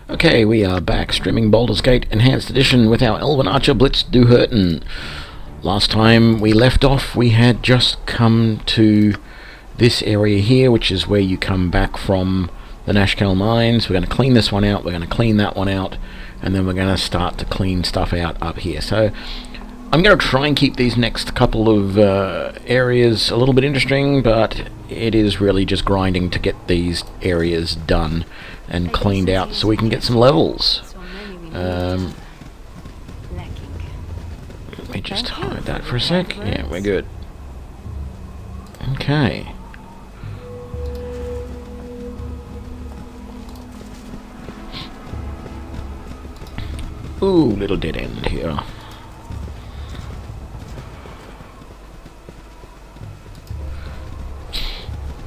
Okay, we are back streaming Baldur's Gate Enhanced Edition with our Elven Archer Blitz Duhurten. Last time we left off, we had just come to this area here, which is where you come back from the Nashkel Mines. We're going to clean this one out, we're going to clean that one out, and then we're going to start to clean stuff out up here. So I'm going to try and keep these next couple of areas a little bit interesting, but it is really just grinding to get these areas done and cleaned out so we can get some levels. Let me just hide that for a sec. Yeah, we're good. Okay. Ooh, little dead end here.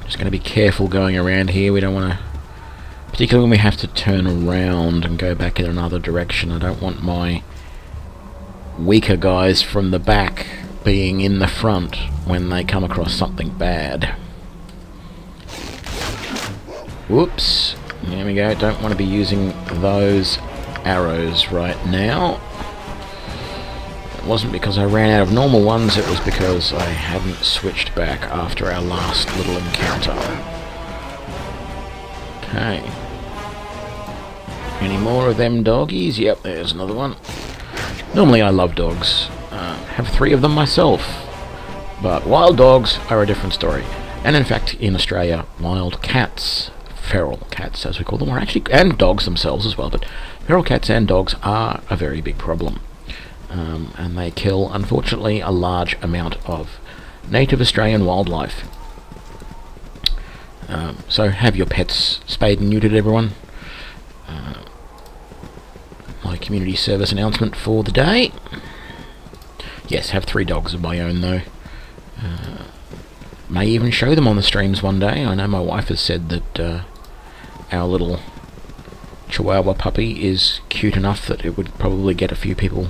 Just going to be careful going around here. We don't want to, particularly when we have to turn around and go back in another direction. I don't want my weaker guys from the back being in the front when they come across something bad. Whoops. There we go. Don't want to be using those arrows right now. It wasn't because I ran out of normal ones, it was because I hadn't switched back after our last little encounter. Okay. Any more of them doggies? Yep, there's another one. Normally I love dogs. Have 3 of them myself. But wild dogs are a different story. And in fact, in Australia, wild cats, feral cats as we call them, are actually, and dogs themselves as well, but feral cats and dogs are a very big problem. And they kill, unfortunately, a large amount of native Australian wildlife. So have your pets spayed and neutered, everyone. My community service announcement for the day. Yes, have 3 dogs of my own though. May even show them on the streams one day. I know my wife has said that our little Chihuahua puppy is cute enough that it would probably get a few people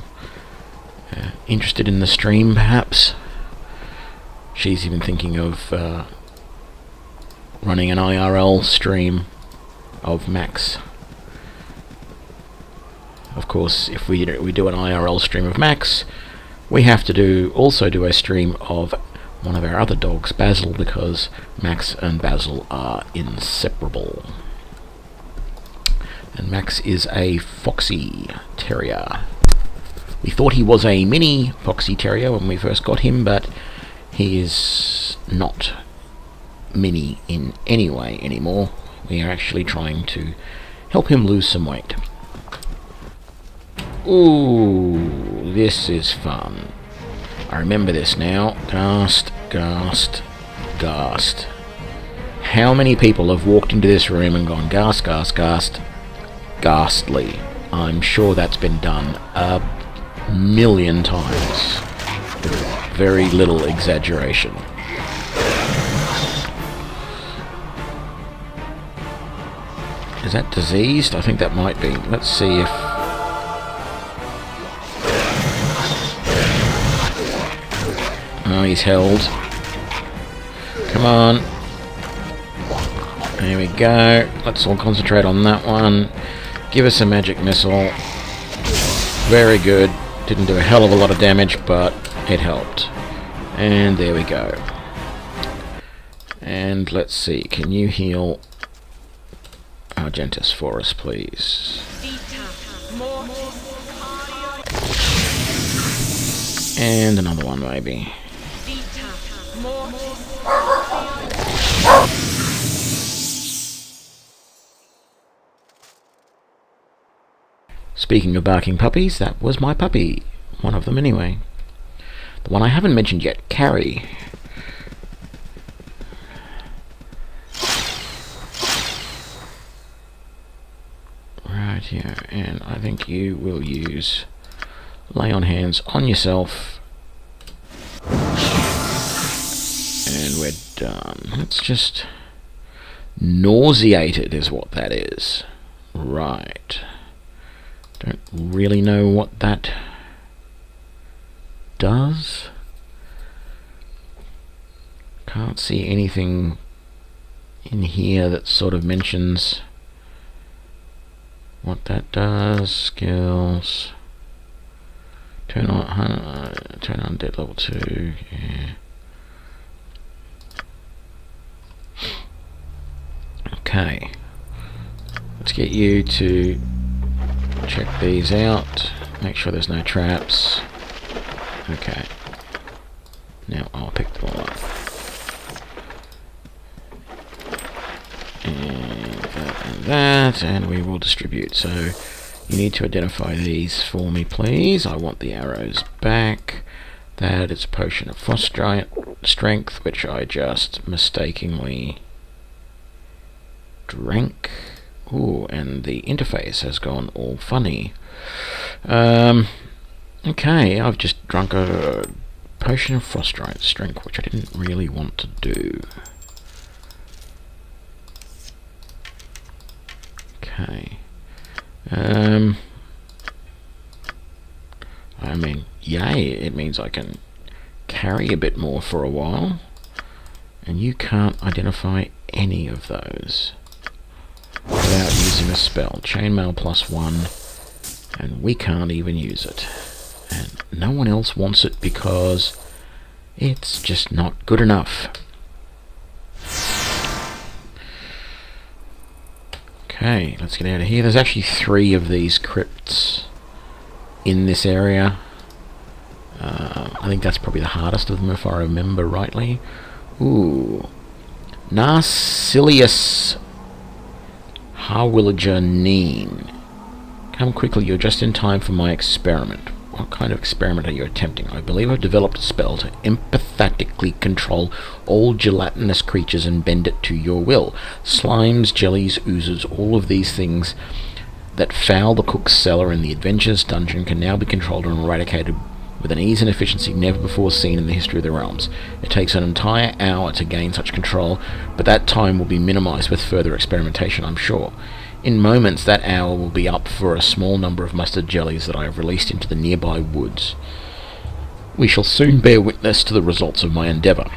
interested in the stream, perhaps. She's even thinking of running an IRL stream of Max. Of course, if we do an IRL stream of Max, we have to also do a stream of one of our other dogs, Basil, because Max and Basil are inseparable. And Max is a foxy terrier. We thought he was a mini foxy terrier when we first got him, but he is not mini in any way anymore. We are actually trying to help him lose some weight. Ooh, this is fun. I remember this now. Ghast, ghast, ghast. How many people have walked into this room and gone ghast, ghast, ghast, ghastly? I'm sure that's been done a million times. Very little exaggeration. Is that diseased? I think that might be. Let's see if... Oh, he's held. Come on. There we go. Let's all concentrate on that one. Give us a magic missile. Very good. Didn't do a hell of a lot of damage, but it helped. And there we go. And let's see. Can you heal Argentus for us, please? And another one, maybe. Speaking of barking puppies, that was my puppy. One of them, anyway. The one I haven't mentioned yet, Carrie. Right here, and I think you will use lay on hands on yourself. And we're done. It's just nauseated is what that is. Right. Don't really know what that does. Can't see anything in here that sort of mentions what that does. Skills. Turn on dead level 2. Yeah. Okay. Let's get you to check these out. Make sure there's no traps. Okay. Now I'll pick them all up. And that, and we will distribute. So you need to identify these for me, please. I want the arrows back. That is a potion of frost giant strength, which I just mistakenly drank. Ooh, and the interface has gone all funny. Okay, I've just drunk a potion of frost giant strength, which I didn't really want to do. Okay. I mean, yay, it means I can carry a bit more for a while. And you can't identify any of those without using a spell. Chainmail +1, and we can't even use it. And no one else wants it because it's just not good enough. Okay, let's get out of here. There's actually 3 of these crypts in this area. I think that's probably the hardest of them if I remember rightly. Ooh. Narcilius Harwillager. Come quickly, you're just in time for my experiment. What kind of experiment are you attempting? I believe I've developed a spell to empathetically control all gelatinous creatures and bend it to your will. Slimes, jellies, oozes, all of these things that foul the cook's cellar in the Adventures dungeon can now be controlled and eradicated with an ease and efficiency never before seen in the history of the realms. It takes an entire hour to gain such control, but that time will be minimized with further experimentation, I'm sure. In moments, that hour will be up for a small number of mustard jellies that I have released into the nearby woods. We shall soon bear witness to the results of my endeavour.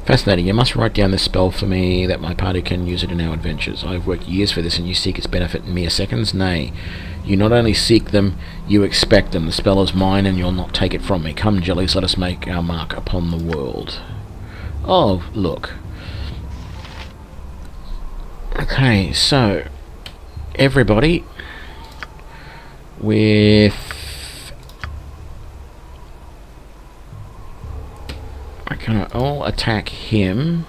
Fascinating. You must write down this spell for me that my party can use it in our adventures. I have worked years for this, and you seek its benefit in mere seconds? Nay. You not only seek them, you expect them. The spell is mine, and you'll not take it from me. Come, jellies, let us make our mark upon the world. Oh, look. Okay, so everybody we're gonna all attack him.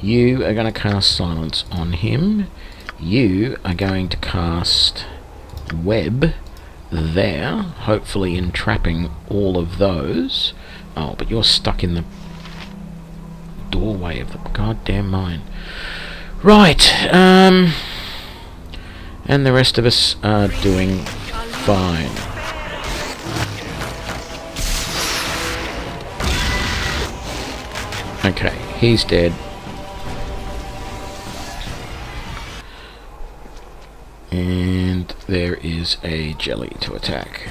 You are gonna cast silence on him. You are going to cast web there, hopefully entrapping all of those. Oh, but you're stuck in the doorway of the goddamn mine. Right, and the rest of us are doing fine. Okay, he's dead. And there is a jelly to attack.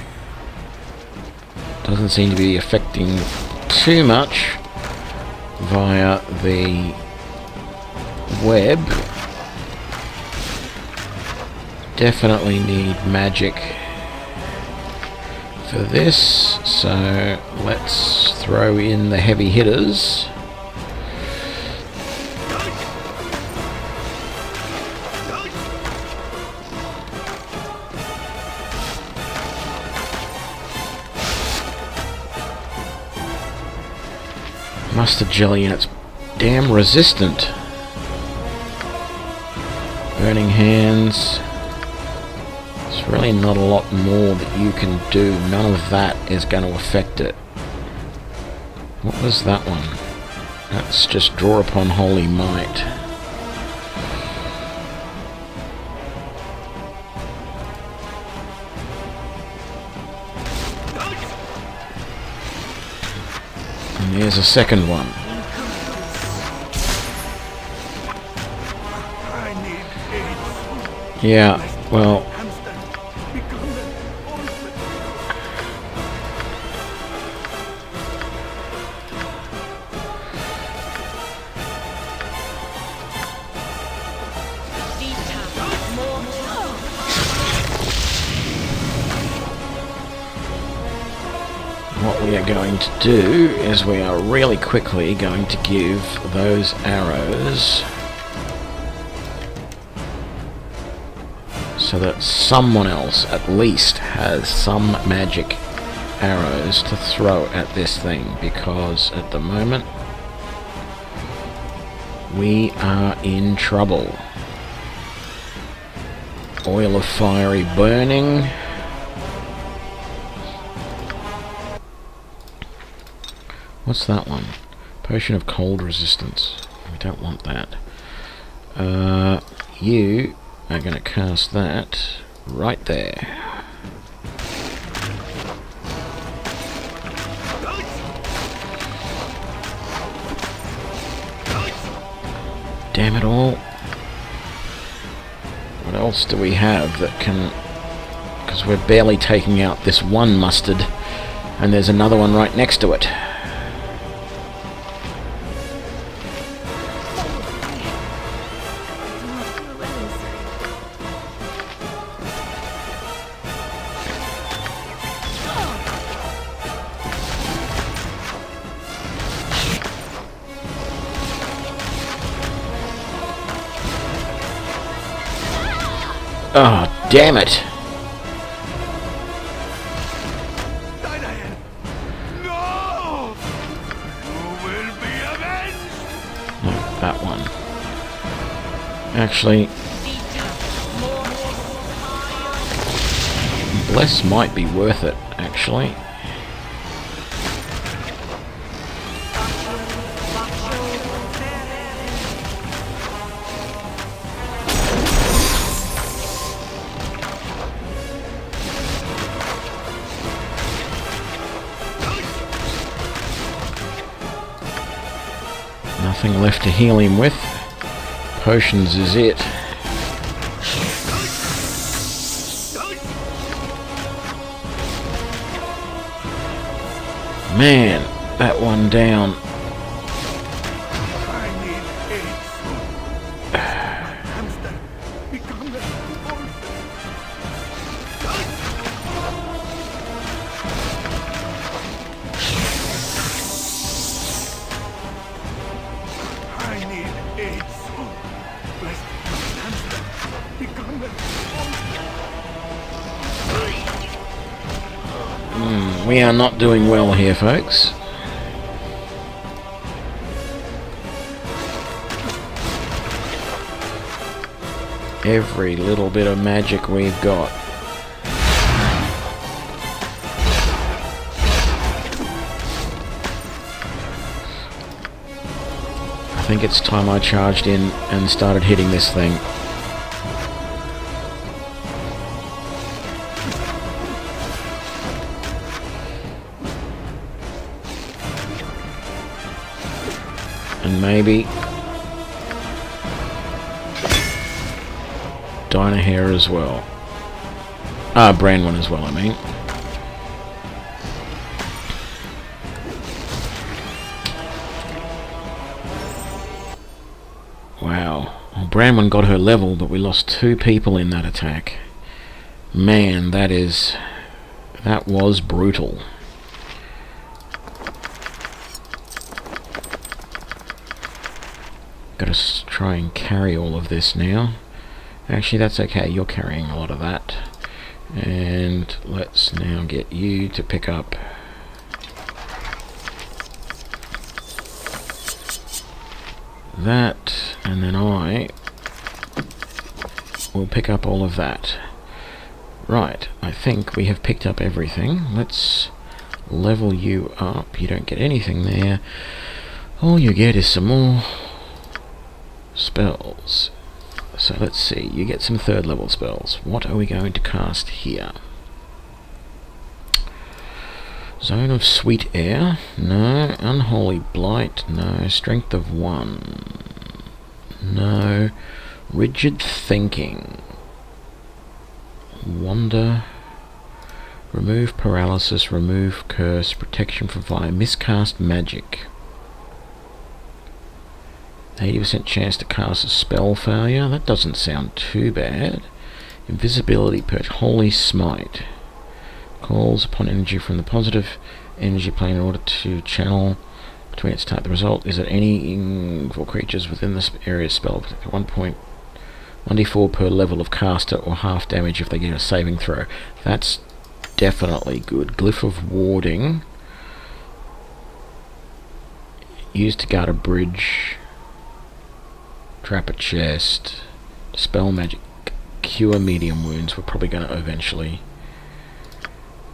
Doesn't seem to be affecting too much via the web. Definitely need magic for this, so let's throw in the heavy hitters. Mustard jelly, and it's damn resistant. Burning hands. There's really not a lot more that you can do. None of that is going to affect it. What was that one? That's just draw upon holy might. And here's a second one. Yeah, well, we are going to do is we are really quickly going to give those arrows so that someone else at least has some magic arrows to throw at this thing, because at the moment we are in trouble. Oil of fiery burning. What's that one? Potion of cold resistance. We don't want that. You are going to cast that right there. Damn it all. What else do we have that can... Because we're barely taking out this one mustard, and there's another one right next to it. Oh, damn it! No! You will be avenged! No, that one. Actually, Bless might be worth it, actually. Nothing left to heal him with. Potions is it. Man, that one down. I need aid soon. Hamster, become the I need aid soon. Blessed hamster, become the We are not doing well here, folks. Every little bit of magic we've got. I think it's time I charged in and started hitting this thing. And maybe Dinah Hair as well. Brandwin as well, I mean. Wow. Well, Brandwin got her level, but we lost 2 people in that attack. Man, that was brutal. Gotta try and carry all of this now. Actually, that's okay, you're carrying a lot of that. And let's now get you to pick up that, and then I will pick up all of that. Right, I think we have picked up everything. Let's level you up. You don't get anything there. All you get is some more spells. So let's see, you get some 3rd level spells. What are we going to cast here? Zone of Sweet Air? No. Unholy Blight? No. Strength of 1? No. Rigid Thinking? Wander? Remove Paralysis, remove Curse, Protection from Fire, Miscast Magic. 80% chance to cast a spell failure. That doesn't sound too bad. Invisibility perch. Holy Smite. Calls upon energy from the positive energy plane in order to channel between its type. The result is that any for creatures within this area spell 1d4 per level of caster or half damage if they get a saving throw. That's definitely good. Glyph of warding. Used to guard a bridge. Trap a chest. Dispel magic. Cure medium wounds. We're probably going to eventually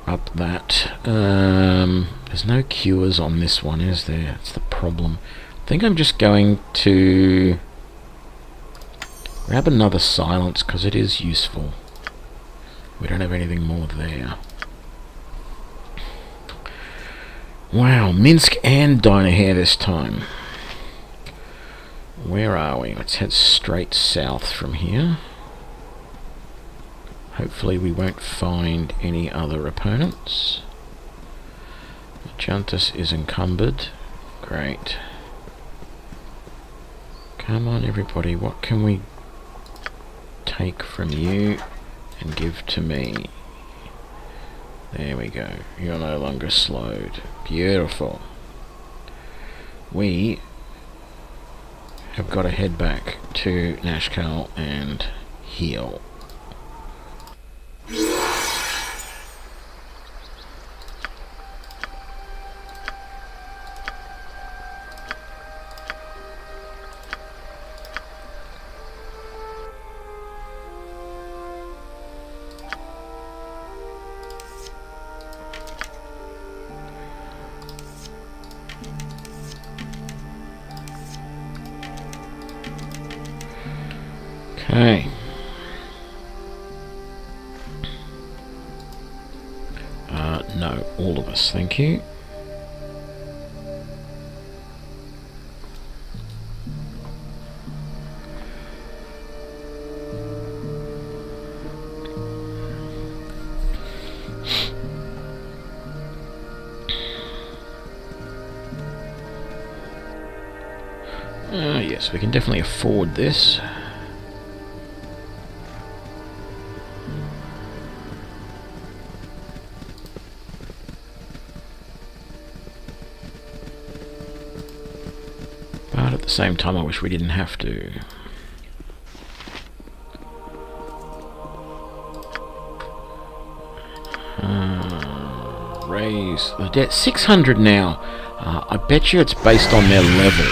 up that. There's no cures on this one, is there? That's the problem. I think I'm just going to grab another silence because it is useful. We don't have anything more there. Wow, Minsk and Dynahair this time. Where are we? Let's head straight south from here. Hopefully we won't find any other opponents. Juntus is encumbered. Great. Come on everybody, what can we take from you and give to me? There we go. You're no longer slowed. Beautiful. We have got to head back to Nashkel and heal. Okay. No, all of us, thank you. Yes, we can definitely afford this. But at the same time, I wish we didn't have to. Raise the debt. 600 now. I bet you it's based on their level.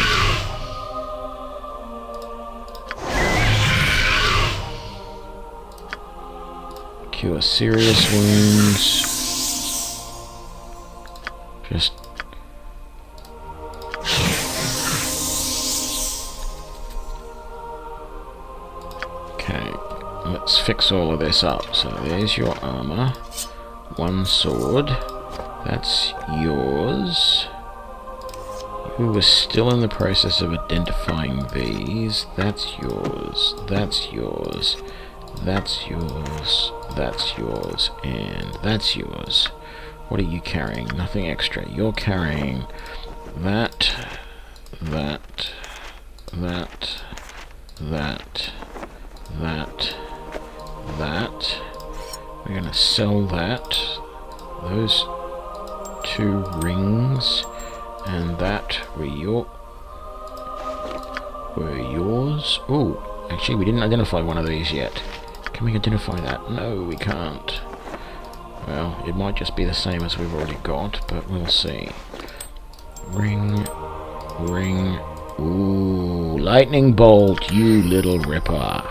Cure serious wounds. Just okay, let's fix all of this up. So there's your armor. One sword. That's yours. You were still in the process of identifying these. That's yours. That's yours. That's yours. That's yours. And that's yours. What are you carrying? Nothing extra. You're carrying that, that, that, that, that, that. We're going to sell that. Those two rings and that were yours. Oh, actually we didn't identify one of these yet. Can we identify that? No, we can't. Well, it might just be the same as we've already got, but we'll see. Ring, ring. Ooh, lightning bolt, you little ripper.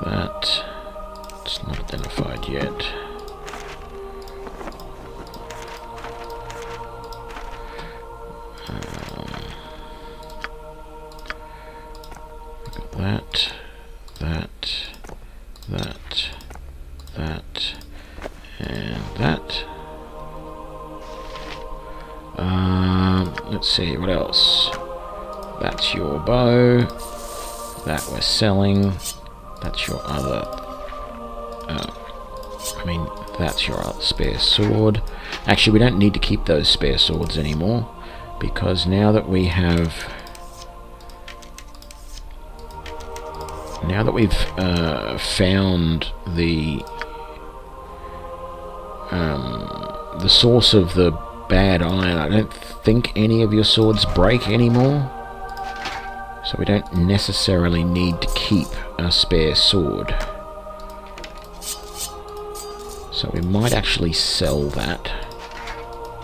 That. It's not identified yet. That, and that. Let's see, what else? That's your bow. That we're selling. That's your other... that's your other spare sword. Actually, we don't need to keep those spare swords anymore, because now that we have Now that we've found the source of the bad iron, I don't think any of your swords break anymore. So we don't necessarily need to keep a spare sword. So we might actually sell that.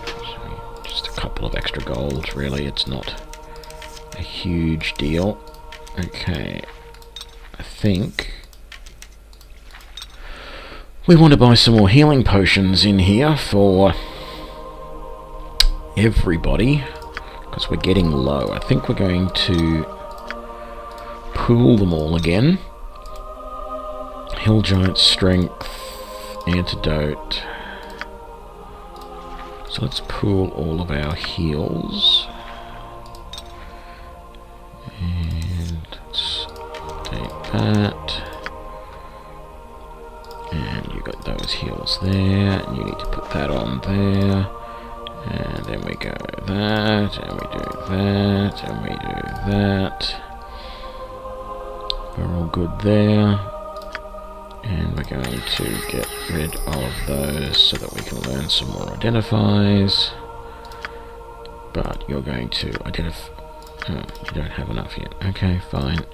So just a couple of extra gold, really. It's not a huge deal. Okay. I think we want to buy some more healing potions in here for everybody, because we're getting low. I think we're going to pool them all again. Hill Giant Strength, Antidote. So let's pool all of our heals. And let's take that. And you got those heals there, and you need to put that on there. And then we go that, and we do that, and we do that. We're all good there. And we're going to get rid of those so that we can learn some more identifies. But you're going to identify... Oh, you don't have enough yet. Okay, fine.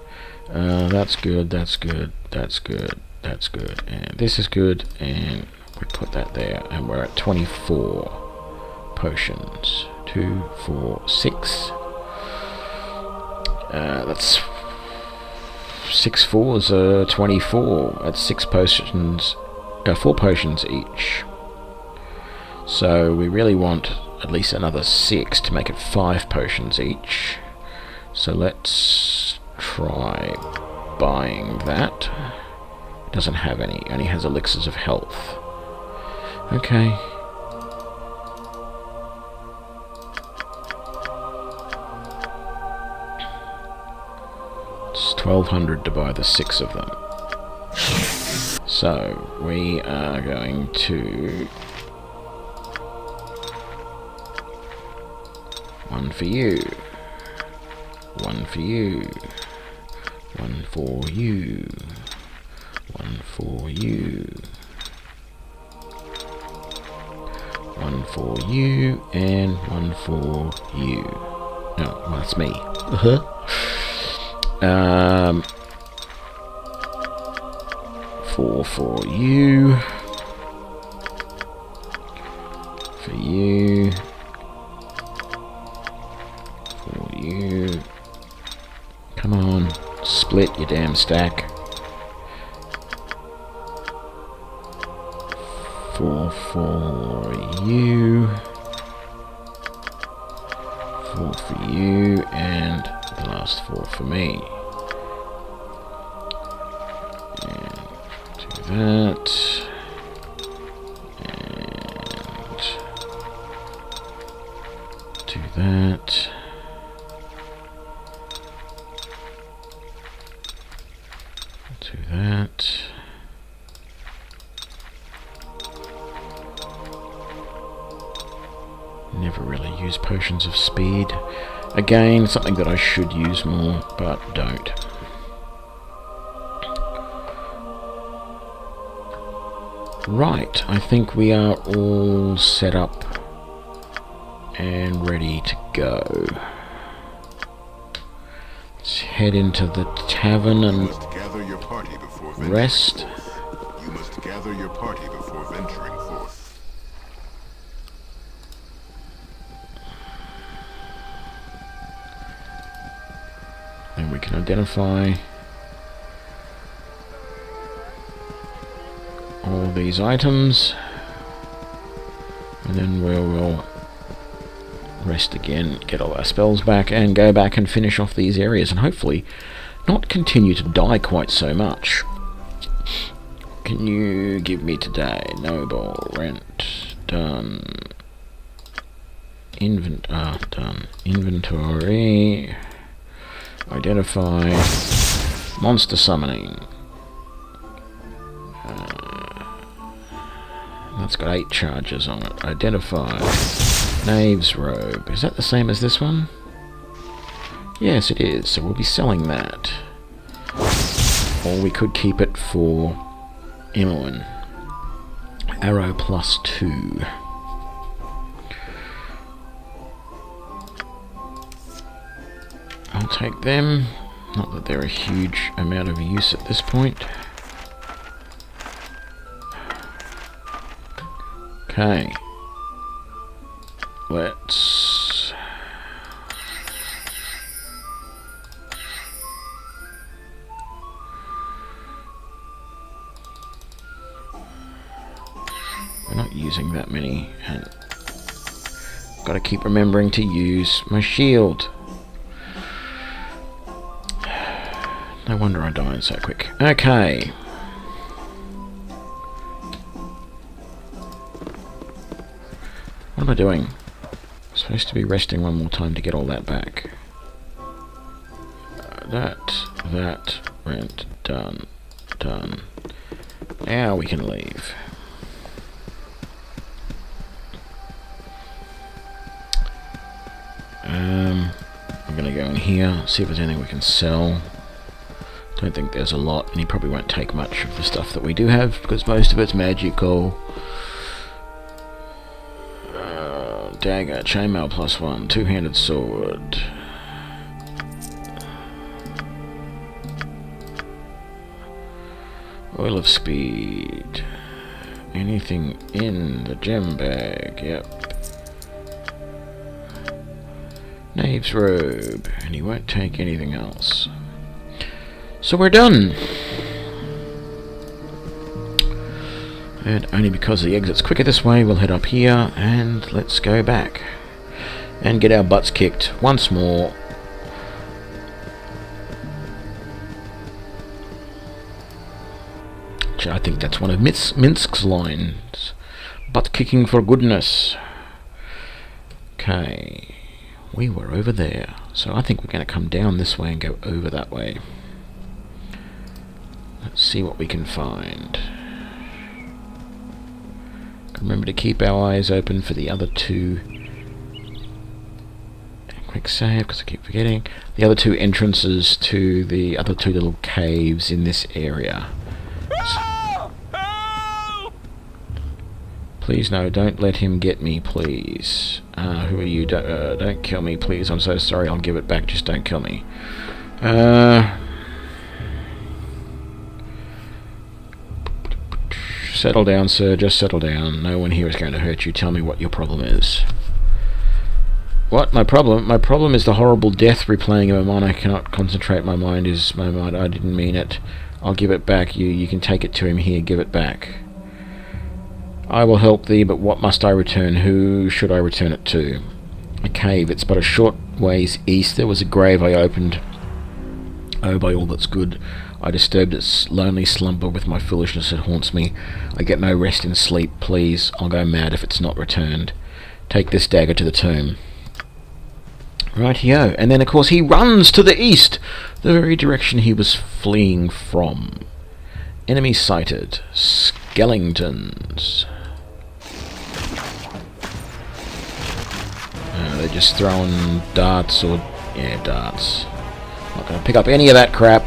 That's good, that's good, that's good, that's good. And this is good, and we put that there. And we're at 24 potions. 2, 4, 6. That's 6 fours, 24. That's 6 potions, 4 potions each. So we really want at least another 6 to make it 5 potions each. So let's try buying that. It doesn't have any, it only has elixirs of health. Okay. It's 1200 to buy the 6 of them. So we are going to... one for you. One for you. One for you. One for you. One for you, and one for you. No, well, that's me. 4 for you. For you. For you. Come on, split your damn stack. 4 for you. 4 for you, and the last 4 for me. And do that. And do that. Do that. Never really use potions of speed. Again, something that I should use more, but don't. Right, I think we are all set up and ready to go. Let's head into the tavern and rest. You must gather your party before venturing forth. And we can identify all these items, and then we'll rest again, get all our spells back, and go back and finish off these areas, and hopefully not continue to die quite so much. Can you give me today? Noble, rent, done. Done. Inventory. Identify. Monster summoning. That's got 8 charges on it. Identify. Knave's robe. Is that the same as this one? Yes, it is. So we'll be selling that. Or we could keep it for Imoen. Arrow +2. I'll take them. Not that they're a huge amount of use at this point. Okay. Let's... We're not using that many. And got to keep remembering to use my shield. No wonder I died so quick. Okay. What am I doing? I'm supposed to be resting one more time to get all that back. That went done. Now we can leave. I'm gonna go in here, see if there's anything we can sell. Don't think there's a lot, and he probably won't take much of the stuff that we do have, because most of it's magical. Dagger, chainmail +1, two-handed sword. Oil of speed. Anything in the gem bag, yep. Knave's robe, and he won't take anything else. So we're done. And only because the exit's quicker this way, we'll head up here and let's go back and get our butts kicked once more. I think that's one of Minsk's lines. Butt kicking for goodness. Okay. We were over there. So I think we're going to come down this way and go over that way. Let's see what we can find. Remember to keep our eyes open for the other two. Quick save, because I keep forgetting. The other two entrances to the other two little caves in this area. Please no, don't let him get me, please. Who are you? Don't kill me, please. I'm so sorry, I'll give it back, just don't kill me. Settle down, sir, just settle down. No one here is going to hurt you. Tell me what your problem is. What? My problem? My problem is the horrible death replaying of my mind. I cannot concentrate. My mind is my mind. I didn't mean it. I'll give it back. You can take it to him here. Give it back. I will help thee, but what must I return? Who should I return it to? A cave. It's but a short ways east. There was a grave I opened. Oh, by all that's good. I disturbed its lonely slumber with my foolishness. It haunts me. I get no rest in sleep. Please, I'll go mad if it's not returned. Take this dagger to the tomb. Rightio. And then, of course, he runs to the east, the very direction he was fleeing from. Enemy sighted. Skeletons. They're just throwing darts or... yeah, darts. Not going to pick up any of that crap.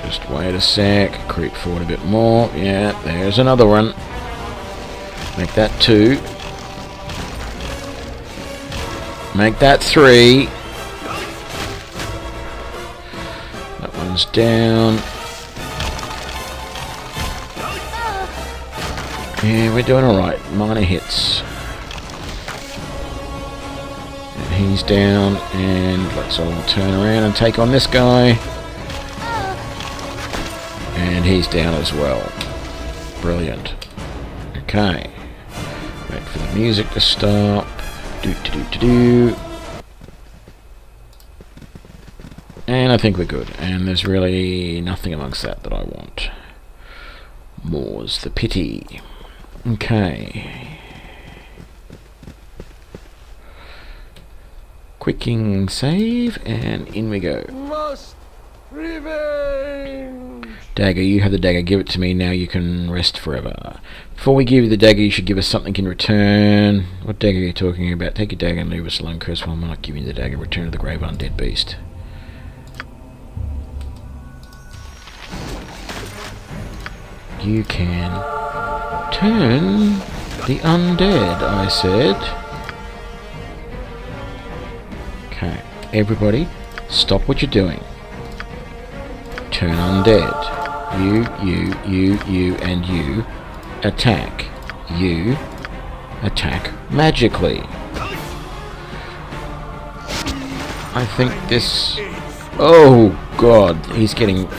Just wait a sec. Creep forward a bit more. Yeah, there's another one. Make that 2. Make that 3. That one's down. Yeah, we're doing alright. Minor hits. And he's down, and let's all turn around and take on this guy. And he's down as well. Brilliant. Okay. Wait for the music to stop. Do. And I think we're good. And there's really nothing amongst that I want. More's the pity. Okay. Quicking save, and in we go. Must Revenge! Dagger, you have the dagger. Give it to me. Now you can rest forever. Before we give you the dagger, you should give us something in return. What dagger are you talking about? Take your dagger and leave us alone, curse one. I'm not giving you the dagger. Return to the grave, undead beast. You can turn the undead, I said. Okay, everybody, stop what you're doing. Turn undead. You, and you attack. You attack magically. I think this... Oh god, he's getting...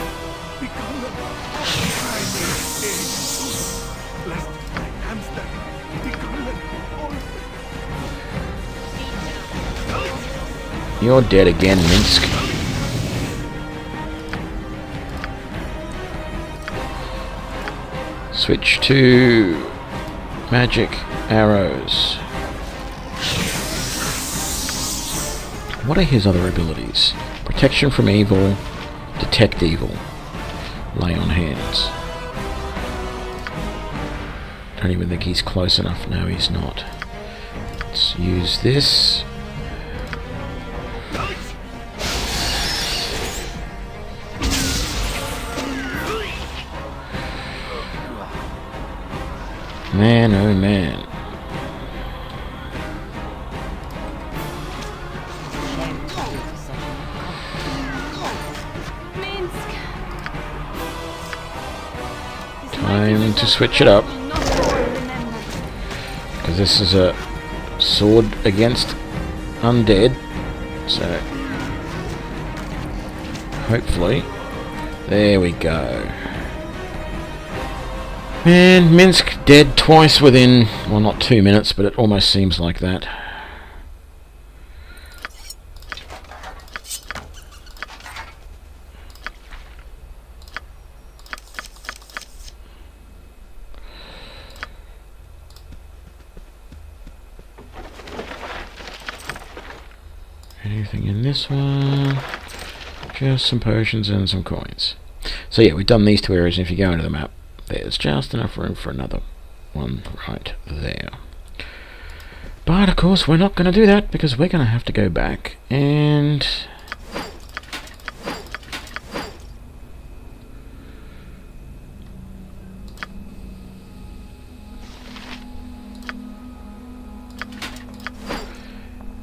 You're dead again, Minsk. Switch to magic arrows. What are his other abilities? Protection from evil, detect evil, lay on hands. Don't even think he's close enough. No, he's not. Let's use this. Man, oh man. Time to switch it up. Because this is a sword against undead. So, hopefully, there we go. Man, Minsk dead twice within, well, not 2 minutes, but it almost seems like that. Anything in this one? Just some potions and some coins. So yeah, we've done these two areas, and if you go into the map, there's just enough room for another one right there. But of course we're not going to do that because we're going to have to go back and...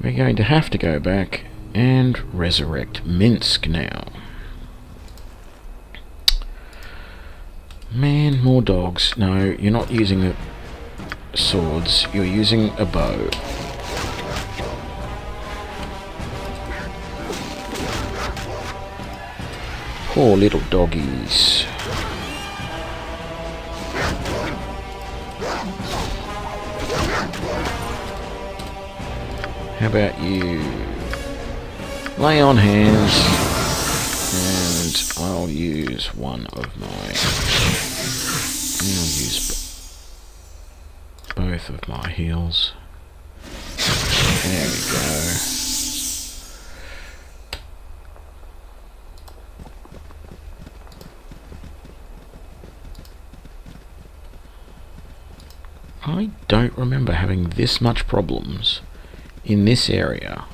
we're going to have to go back and resurrect Minsk now. Man, more dogs. No, you're not using the swords. You're using a bow. Poor little doggies. How about you? Lay on hands. And I'll use one of my... I'll use both of my heals. There we go. I don't remember having this much problems in this area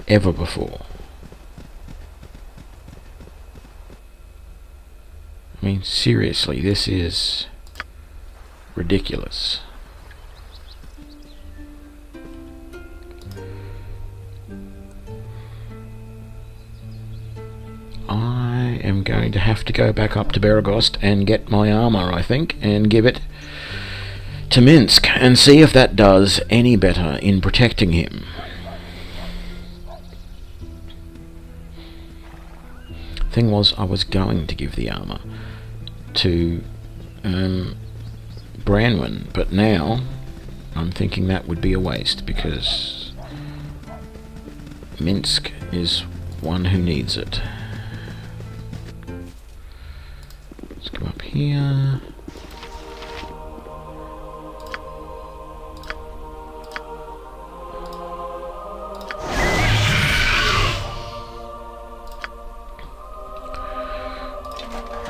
ever before. I mean, seriously, this is ridiculous. I am going to have to go back up to Beregost and get my armor, I think, and give it to Minsk and see if that does any better in protecting him. Thing was, I was going to give the armor to Branwen, but now I'm thinking that would be a waste because Minsk is one who needs it. Let's go up here.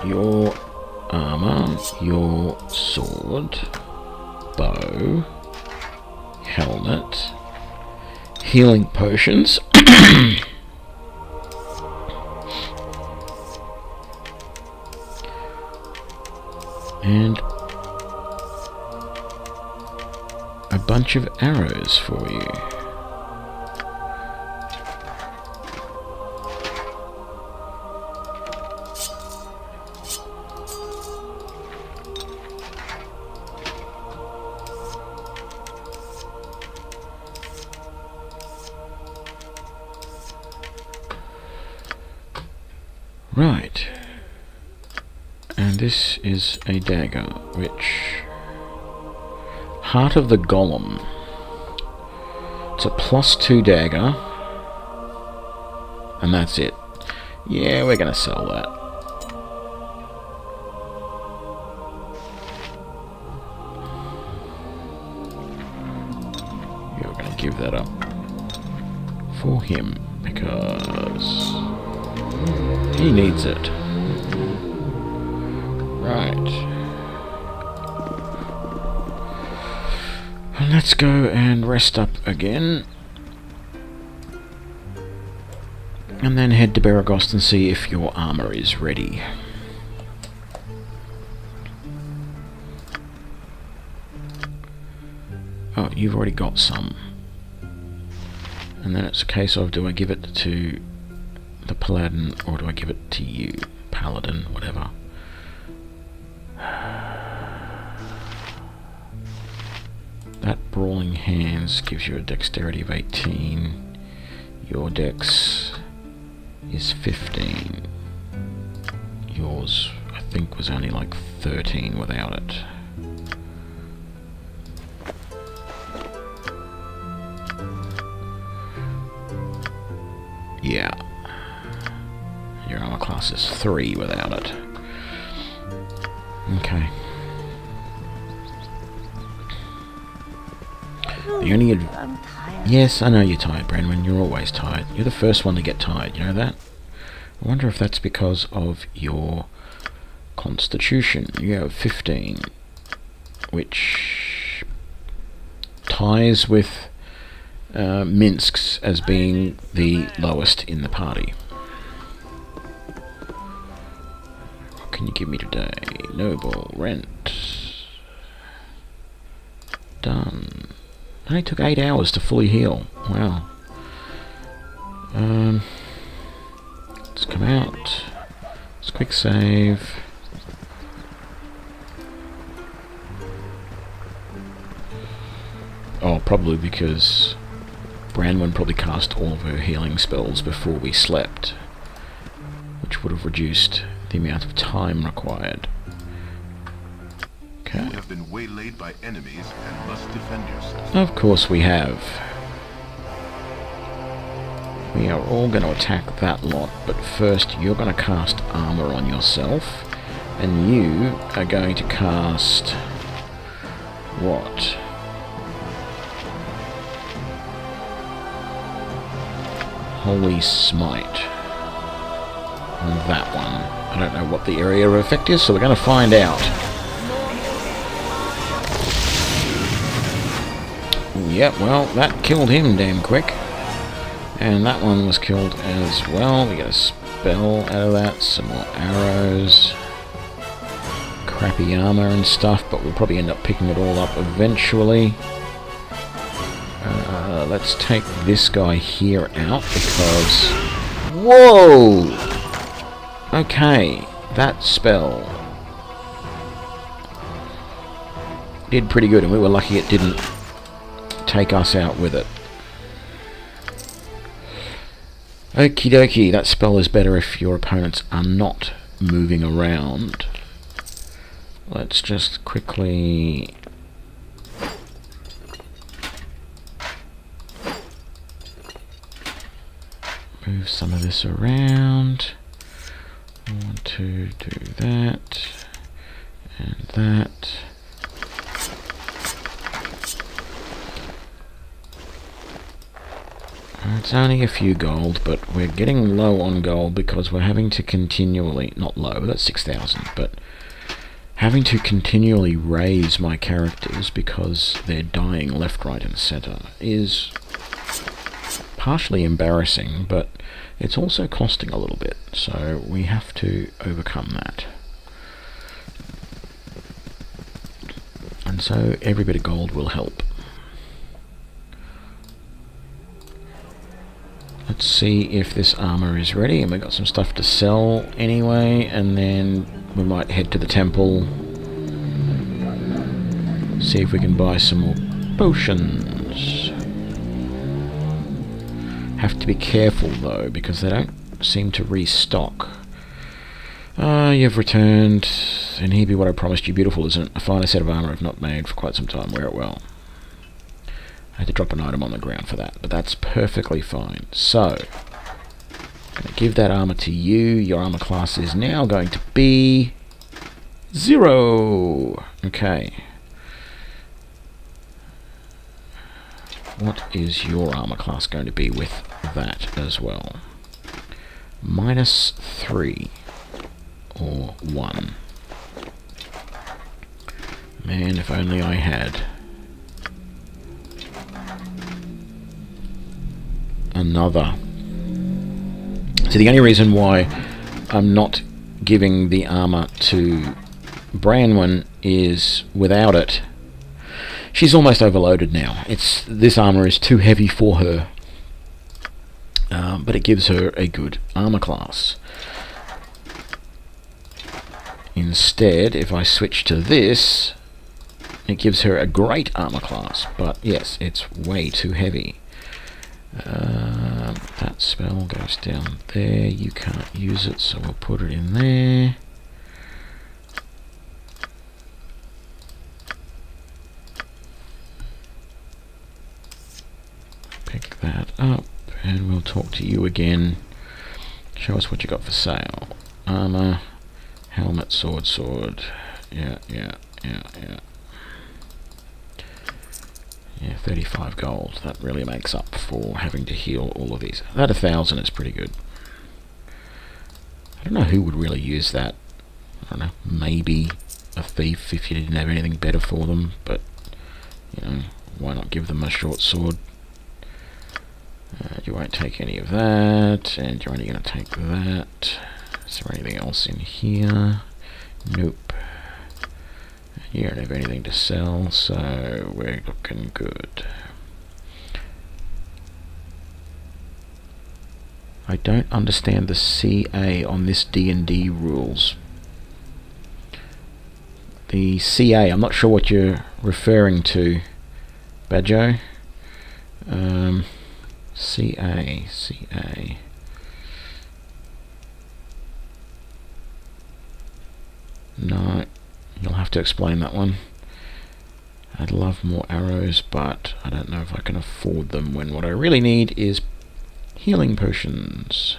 your armor, your sword, bow, helmet, healing potions, and a bunch of arrows for you. Right, and this is a dagger, which... Heart of the Golem. It's a +2 dagger, and that's it. Yeah, we're gonna sell that. You're gonna give that up for him, because he needs it. Right. Let's go and rest up again. And then head to Baragost and see if your armor is ready. Oh, you've already got some. And then it's a case of, do I give it to the Paladin or do I give it to you? Paladin, whatever. That Brawling Hands gives you a dexterity of 18. Your dex is 15. Yours, I think, was only like 13 without it. Yeah. Your armor class is 3 without it. Okay. The only I'm tired. Yes, I know you're tired, Branwen. You're always tired. You're the first one to get tired, you know that? I wonder if that's because of your constitution. You have 15, which ties with Minsk's as being the lowest in the party. What can you give me today? Noble, rent. Done. It only took 8 hours to fully heal. Wow. Let's come out. Let's quick save. Oh, probably because Branwen probably cast all of her healing spells before we slept, which would have reduced the amount of time required. Okay. You have been waylaid by enemies and must defend yourself. Of course we have. We are all going to attack that lot, but first you're going to cast armor on yourself, and you are going to cast... what? Holy Smite. On that one. I don't know what the area of effect is, so we're going to find out. Yep, well, that killed him damn quick. And that one was killed as well. We get a spell out of that, some more arrows, crappy armor and stuff, but we'll probably end up picking it all up eventually. Let's take this guy here out because... whoa! Okay, that spell did pretty good, and we were lucky it didn't take us out with it. Okie dokie, that spell is better if your opponents are not moving around. Let's just quickly... move some of this around. I want to do that and that. It's only a few gold, but we're getting low on gold because we're having to continually, not low, that's 6,000, but having to continually raise my characters because they're dying left, right and centre is partially embarrassing, but it's also costing a little bit, so we have to overcome that. And so every bit of gold will help. Let's see if this armor is ready, and we've got some stuff to sell anyway, and then we might head to the temple, see if we can buy some more potions. Have to be careful though, because they don't seem to restock. You've returned, and here be what I promised you. Beautiful, isn't it? A finer set of armor I've not made for quite some time. Wear it well. I had to drop an item on the ground for that, but that's perfectly fine. So, I'm going to give that armor to you. Your armor class is now going to be 0. Okay. What is your armor class going to be with that as well? -3 or 1. Man, if only I had another. So the only reason why I'm not giving the armor to Branwen is without it, she's almost overloaded now. This armor is too heavy for her, but it gives her a good armor class. Instead, if I switch to this, it gives her a great armor class, but yes, it's way too heavy. That spell goes down there. You can't use it, so we'll put it in there. Pick that up, and we'll talk to you again. Show us what you got for sale. Armor, helmet, sword. Yeah. Yeah, 35 gold. That really makes up for having to heal all of these. That 1,000 is pretty good. I don't know who would really use that. I don't know, maybe a thief if you didn't have anything better for them, but, you know, why not give them a short sword? You won't take any of that, and you're only going to take that. Is there anything else in here? Nope. You don't have anything to sell, so we're looking good. I don't understand the CA on this D&D rules. The CA, I'm not sure what you're referring to, Badjo. CA. No. You'll have to explain that one. I'd love more arrows, but I don't know if I can afford them when what I really need is healing potions.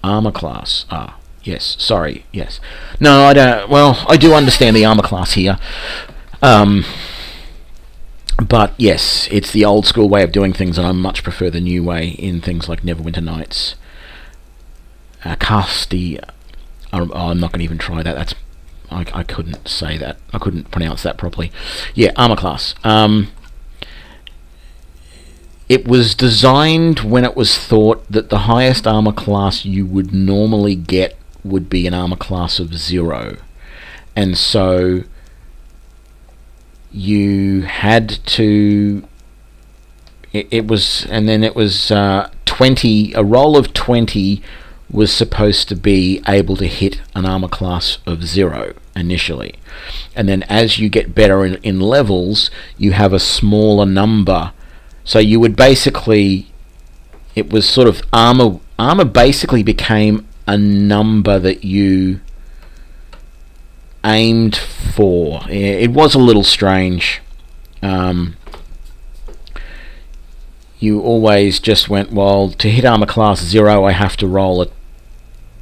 Armor class. Yes. Sorry. Yes. No, I don't. Well, I do understand the armor class here. But yes, it's the old school way of doing things, and I much prefer the new way in things like Neverwinter Nights. Casti. I'm not going to even try that. I couldn't say that. I couldn't pronounce that properly. Yeah, armor class. It was designed when it was thought that the highest armor class you would normally get would be an armor class of 0. And so you had to... It was 20... A roll of 20... was supposed to be able to hit an armor class of 0 initially, and then as you get better in levels, you have a smaller number. So you would basically, it was sort of armor basically became a number that you aimed for. It was a little strange. You always just went, well, to hit armor class 0 I have to roll a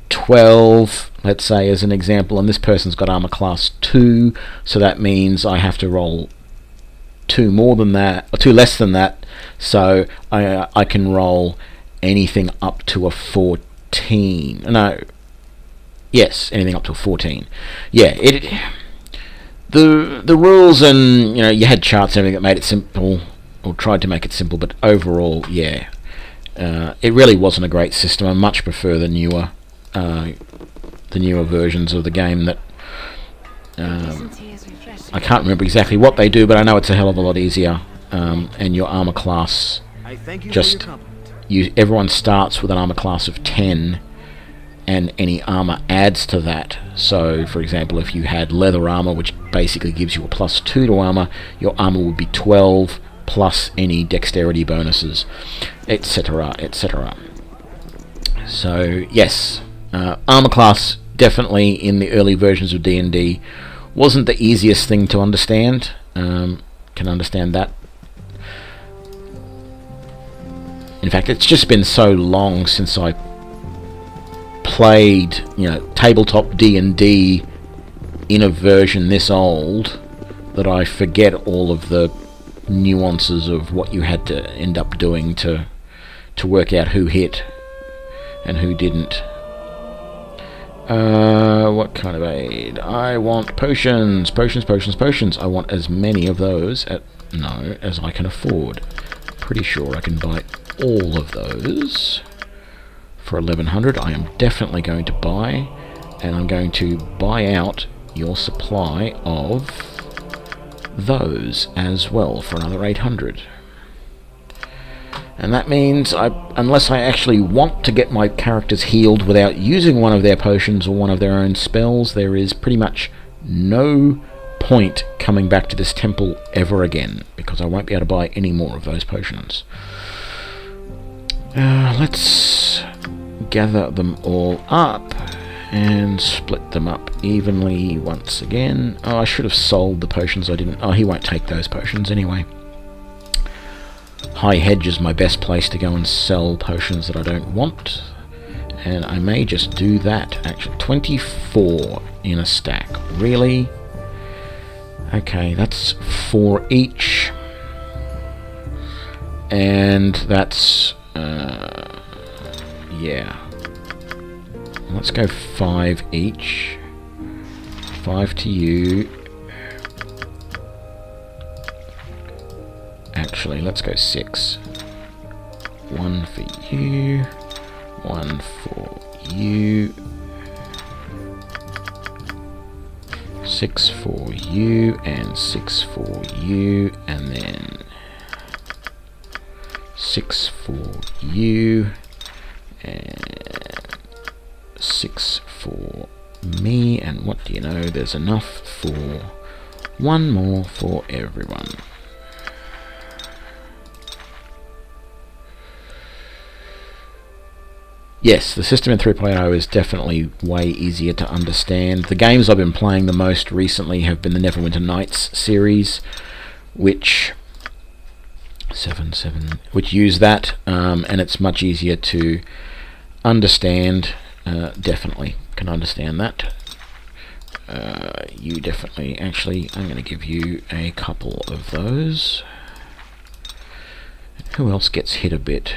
12, let's say, as an example, and this person's got armor class 2, so that means I have to roll 2 more than that, or 2 less than that, So I can roll anything up to a 14. No. Yes, anything up to a 14. Yeah, the rules, and you had charts and everything that made it simple, or tried to make it simple, but overall, yeah, it really wasn't a great system. I much prefer the newer versions of the game that I can't remember exactly what they do, but I know it's a hell of a lot easier. And your armor class, everyone starts with an armor class of 10, and any armor adds to that. So, for example, if you had leather armor, which basically gives you a +2 to armor, your armor would be 12 plus any dexterity bonuses, etc., etc. So, yes, armor class definitely in the early versions of D&D wasn't the easiest thing to understand. Can understand that. In fact, it's just been so long since I played, tabletop D&D in a version this old that I forget all of the nuances of what you had to end up doing to work out who hit and who didn't. What kind of aid? I want potions. I want as many of those as I can afford. Pretty sure I can buy all of those for 1100. I am definitely going to buy, and I'm going to buy out your supply of those as well for another 800. And that means, unless I actually want to get my characters healed without using one of their potions or one of their own spells, there is pretty much no point coming back to this temple ever again, because I won't be able to buy any more of those potions. Let's gather them all up and split them up evenly once again. Oh, I should have sold the potions I didn't. Oh, he won't take those potions anyway. High Hedge is my best place to go and sell potions that I don't want, and I may just do that. Actually, 24 in a stack. Really? Okay, that's 4 each, and that's yeah. Let's go 5 each. 5 to you. Actually, let's go 6. 1 for you. 1 for you. 6 for you, and 6 for you, and then 6 for you, and 6 for me, and what do you know, there's enough for one more for everyone. Yes, the system in 3.0 is definitely way easier to understand. The games I've been playing the most recently have been the Neverwinter Nights series, which use that, and it's much easier to understand. Definitely can understand that. You definitely, actually, I'm going to give you a couple of those. Who else gets hit a bit?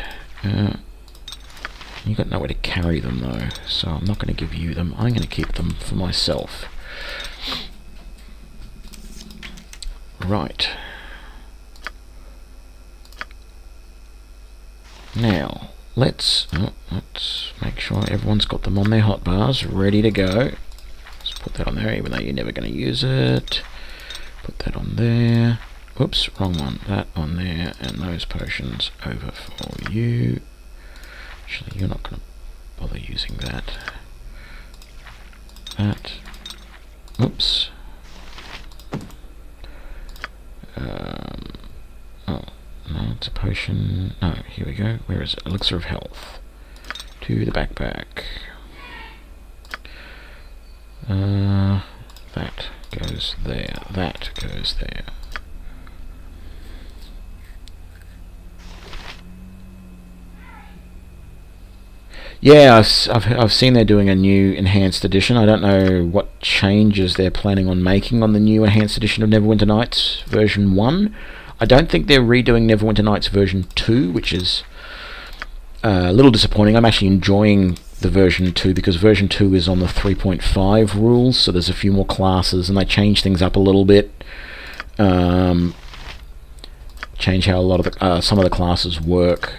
You've got nowhere to carry them though, so I'm not going to give you them. I'm going to keep them for myself. Right. Now, let's make sure everyone's got them on their hotbars, ready to go. Let's put that on there, even though you're never going to use it. Put that on there. Oops, wrong one. That on there, and those potions over for you. Actually, you're not going to bother using that. That. Oops. Oh, no, it's a potion. No, here we go. Where is it? Elixir of Health. To the backpack. That goes there. That goes there. Yeah, I've seen they're doing a new enhanced edition. I don't know what changes they're planning on making on the new enhanced edition of Neverwinter Nights version 1. I don't think they're redoing Neverwinter Nights version 2, which is a little disappointing. I'm actually enjoying the version 2 because version 2 is on the 3.5 rules, so there's a few more classes and they change things up a little bit. Change how a lot of the, some of the classes work,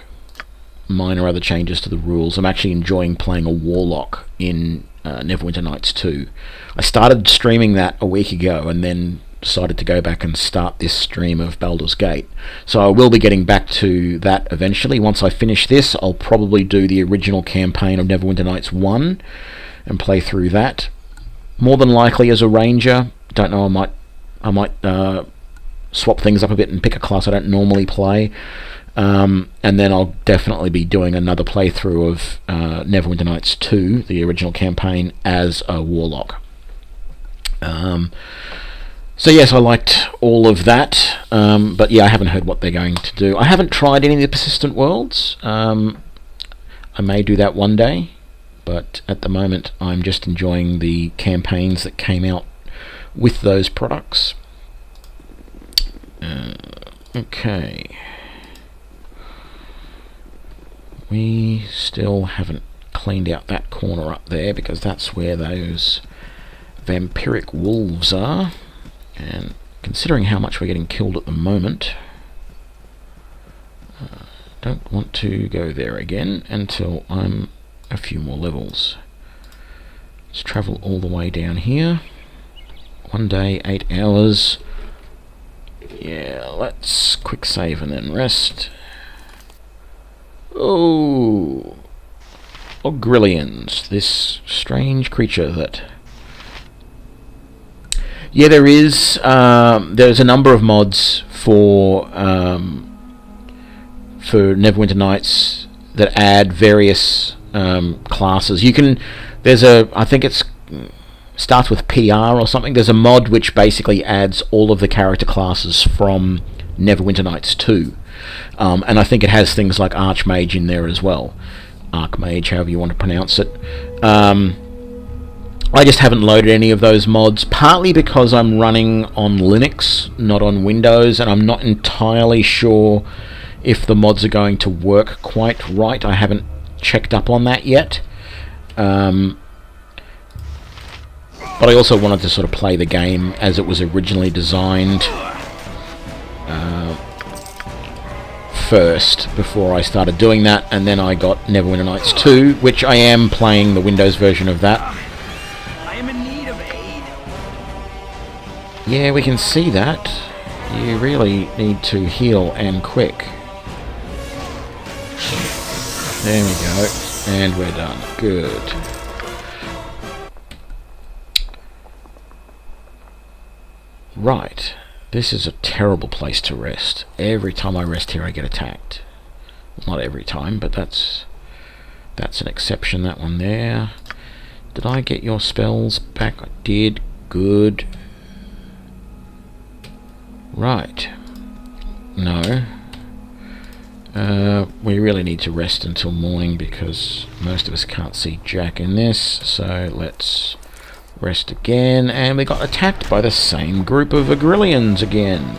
minor other changes to the rules. I'm actually enjoying playing a warlock in Neverwinter Nights 2. I started streaming that a week ago and then decided to go back and start this stream of Baldur's Gate. So I will be getting back to that eventually. Once I finish this, I'll probably do the original campaign of Neverwinter Nights 1 and play through that. More than likely as a ranger. Don't know, I might swap things up a bit and pick a class I don't normally play. And then I'll definitely be doing another playthrough of Neverwinter Nights 2, the original campaign, as a warlock. So yes, I liked all of that, but yeah, I haven't heard what they're going to do. I haven't tried any of the persistent worlds. I may do that one day, but at the moment I'm just enjoying the campaigns that came out with those products. Okay. We still haven't cleaned out that corner up there because that's where those vampiric wolves are. And considering how much we're getting killed at the moment, don't want to go there again until I'm a few more levels. Let's travel all the way down here. 1 day, 8 hours. Yeah, let's quick save and then rest. Oh, Ogrillians, this strange creature that... Yeah, there is. There's a number of mods for Neverwinter Nights that add various classes. You can. There's a. I think it's starts with PR or something. There's a mod which basically adds all of the character classes from Neverwinter Nights 2, and I think it has things like Archmage in there as well. Archmage, however you want to pronounce it. I just haven't loaded any of those mods, partly because I'm running on Linux, not on Windows, and I'm not entirely sure if the mods are going to work quite right. I haven't checked up on that yet. But I also wanted to sort of play the game as it was originally designed first, before I started doing that, and then I got Neverwinter Nights 2, which I am playing the Windows version of that. Yeah, we can see that. You really need to heal and quick. There we go. And we're done. Good. Right. This is a terrible place to rest. Every time I rest here I get attacked. Not every time, but that's an exception, that one there. Did I get your spells back? I did. Good. Right. No. We really need to rest until morning because most of us can't see Jack in this, so let's rest again. And we got attacked by the same group of Ogrillians again.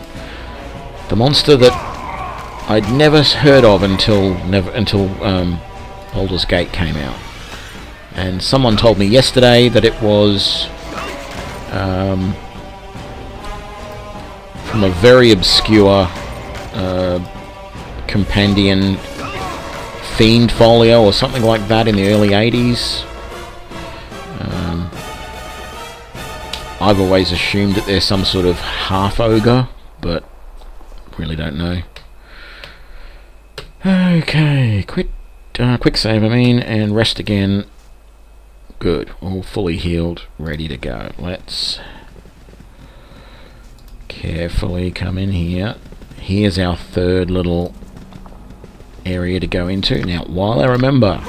The monster that I'd never heard of until Baldur's Gate came out. And someone told me yesterday that it was from a very obscure compendium Fiend folio or something like that in the early 80s. I've always assumed that there's some sort of half ogre, but really don't know. Okay, quick save and rest again. Good, all fully healed, ready to go. Let's carefully come in here. Here's our third little area to go into. Now, while I remember,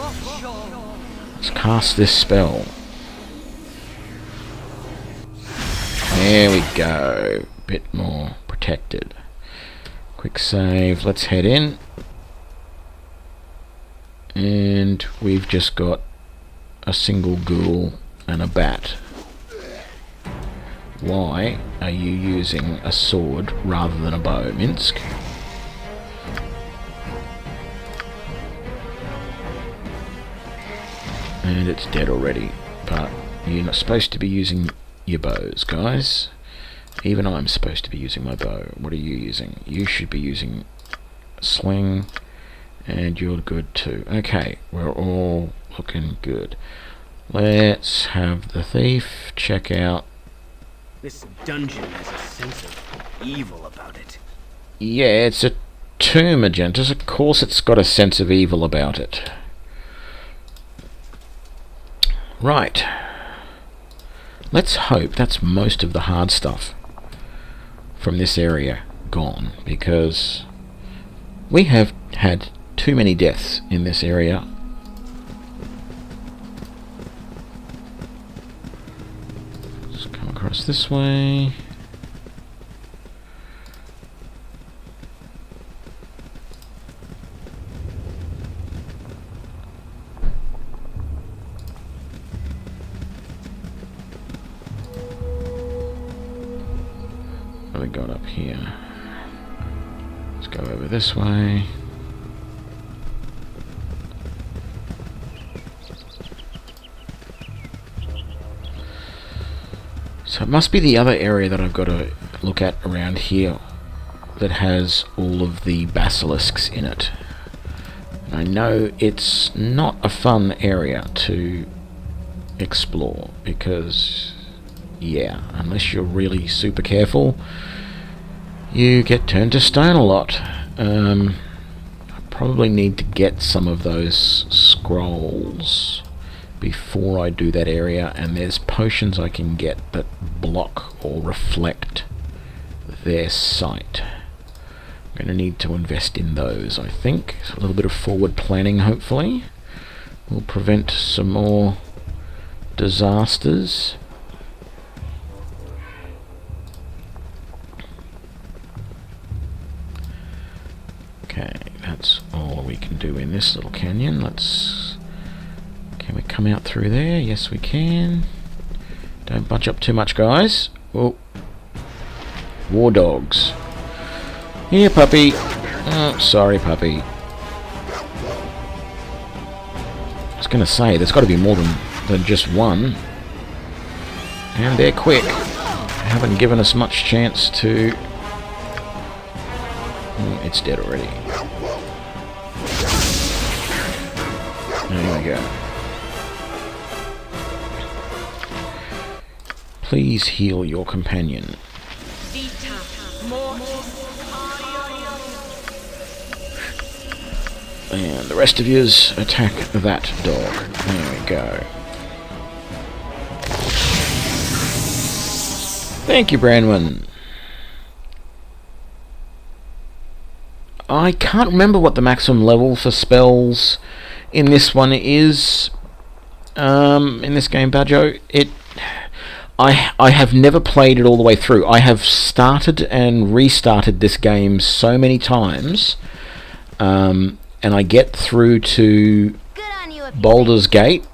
let's cast this spell. There we go. Bit more protected. Quick save. Let's head in. And we've just got a single ghoul and a bat. Why are you using a sword rather than a bow, Minsk? And it's dead already, but you're not supposed to be using your bows, guys. Even I'm supposed to be using my bow. What are you using? You should be using a sling, and you're good too. Okay, we're all looking good. Let's have the thief check out. This dungeon has a sense of evil about it. Yeah, it's a tomb, Agentus. Of course it's got a sense of evil about it. Right. Let's hope that's most of the hard stuff from this area gone, because we have had too many deaths in this area. Let's come across this way. What have we got up here? Let's go over this way. So it must be the other area that I've got to look at around here that has all of the basilisks in it. And I know it's not a fun area to explore because, yeah, unless you're really super careful, you get turned to stone a lot. I probably need to get some of those scrolls before I do that area, and there's potions I can get that block or reflect their sight. I'm going to need to invest in those, I think. So a little bit of forward planning, hopefully, will prevent some more disasters. Okay, that's all we can do in this little canyon. Can we come out through there? Yes, we can. Don't bunch up too much, guys. Oh, war dogs. Here, puppy. Oh, sorry, puppy. I was going to say, there's got to be more than just one. And they're quick. Haven't given us much chance to... it's dead already. There we go. Please heal your companion. And the rest of yous attack that dog. There we go. Thank you, Branwen. I can't remember what the maximum level for spells in this one is. In this game, Bajo, I have never played it all the way through. I have started and restarted this game so many times, and I get through to Baldur's Gate,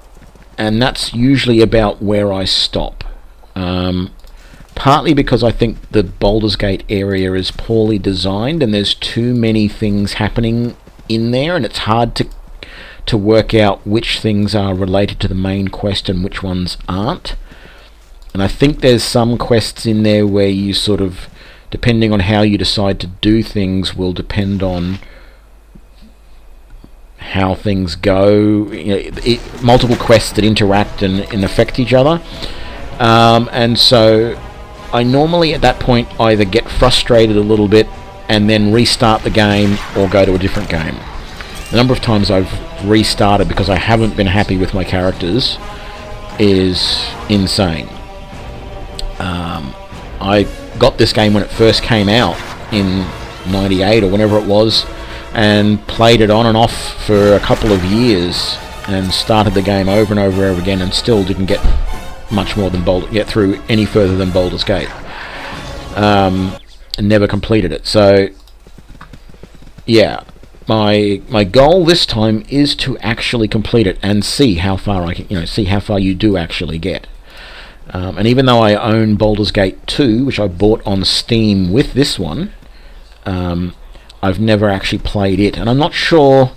and that's usually about where I stop. Partly because I think the Baldur's Gate area is poorly designed, and there's too many things happening in there, and it's hard to work out which things are related to the main quest and which ones aren't. And I think there's some quests in there where you sort of, depending on how you decide to do things, will depend on how things go. You know, multiple quests that interact and affect each other. And so I normally at that point either get frustrated a little bit and then restart the game or go to a different game. The number of times I've restarted because I haven't been happy with my characters is insane. I got this game when it first came out in 98 or whenever it was, and played it on and off for a couple of years, and started the game over and over again, and still didn't get much more than get through any further than Baldur's Gate. And never completed it. So yeah, my goal this time is to actually complete it and see how far I can, see how far you do actually get. And even though I own Baldur's Gate 2, which I bought on Steam with this one, I've never actually played it, and I'm not sure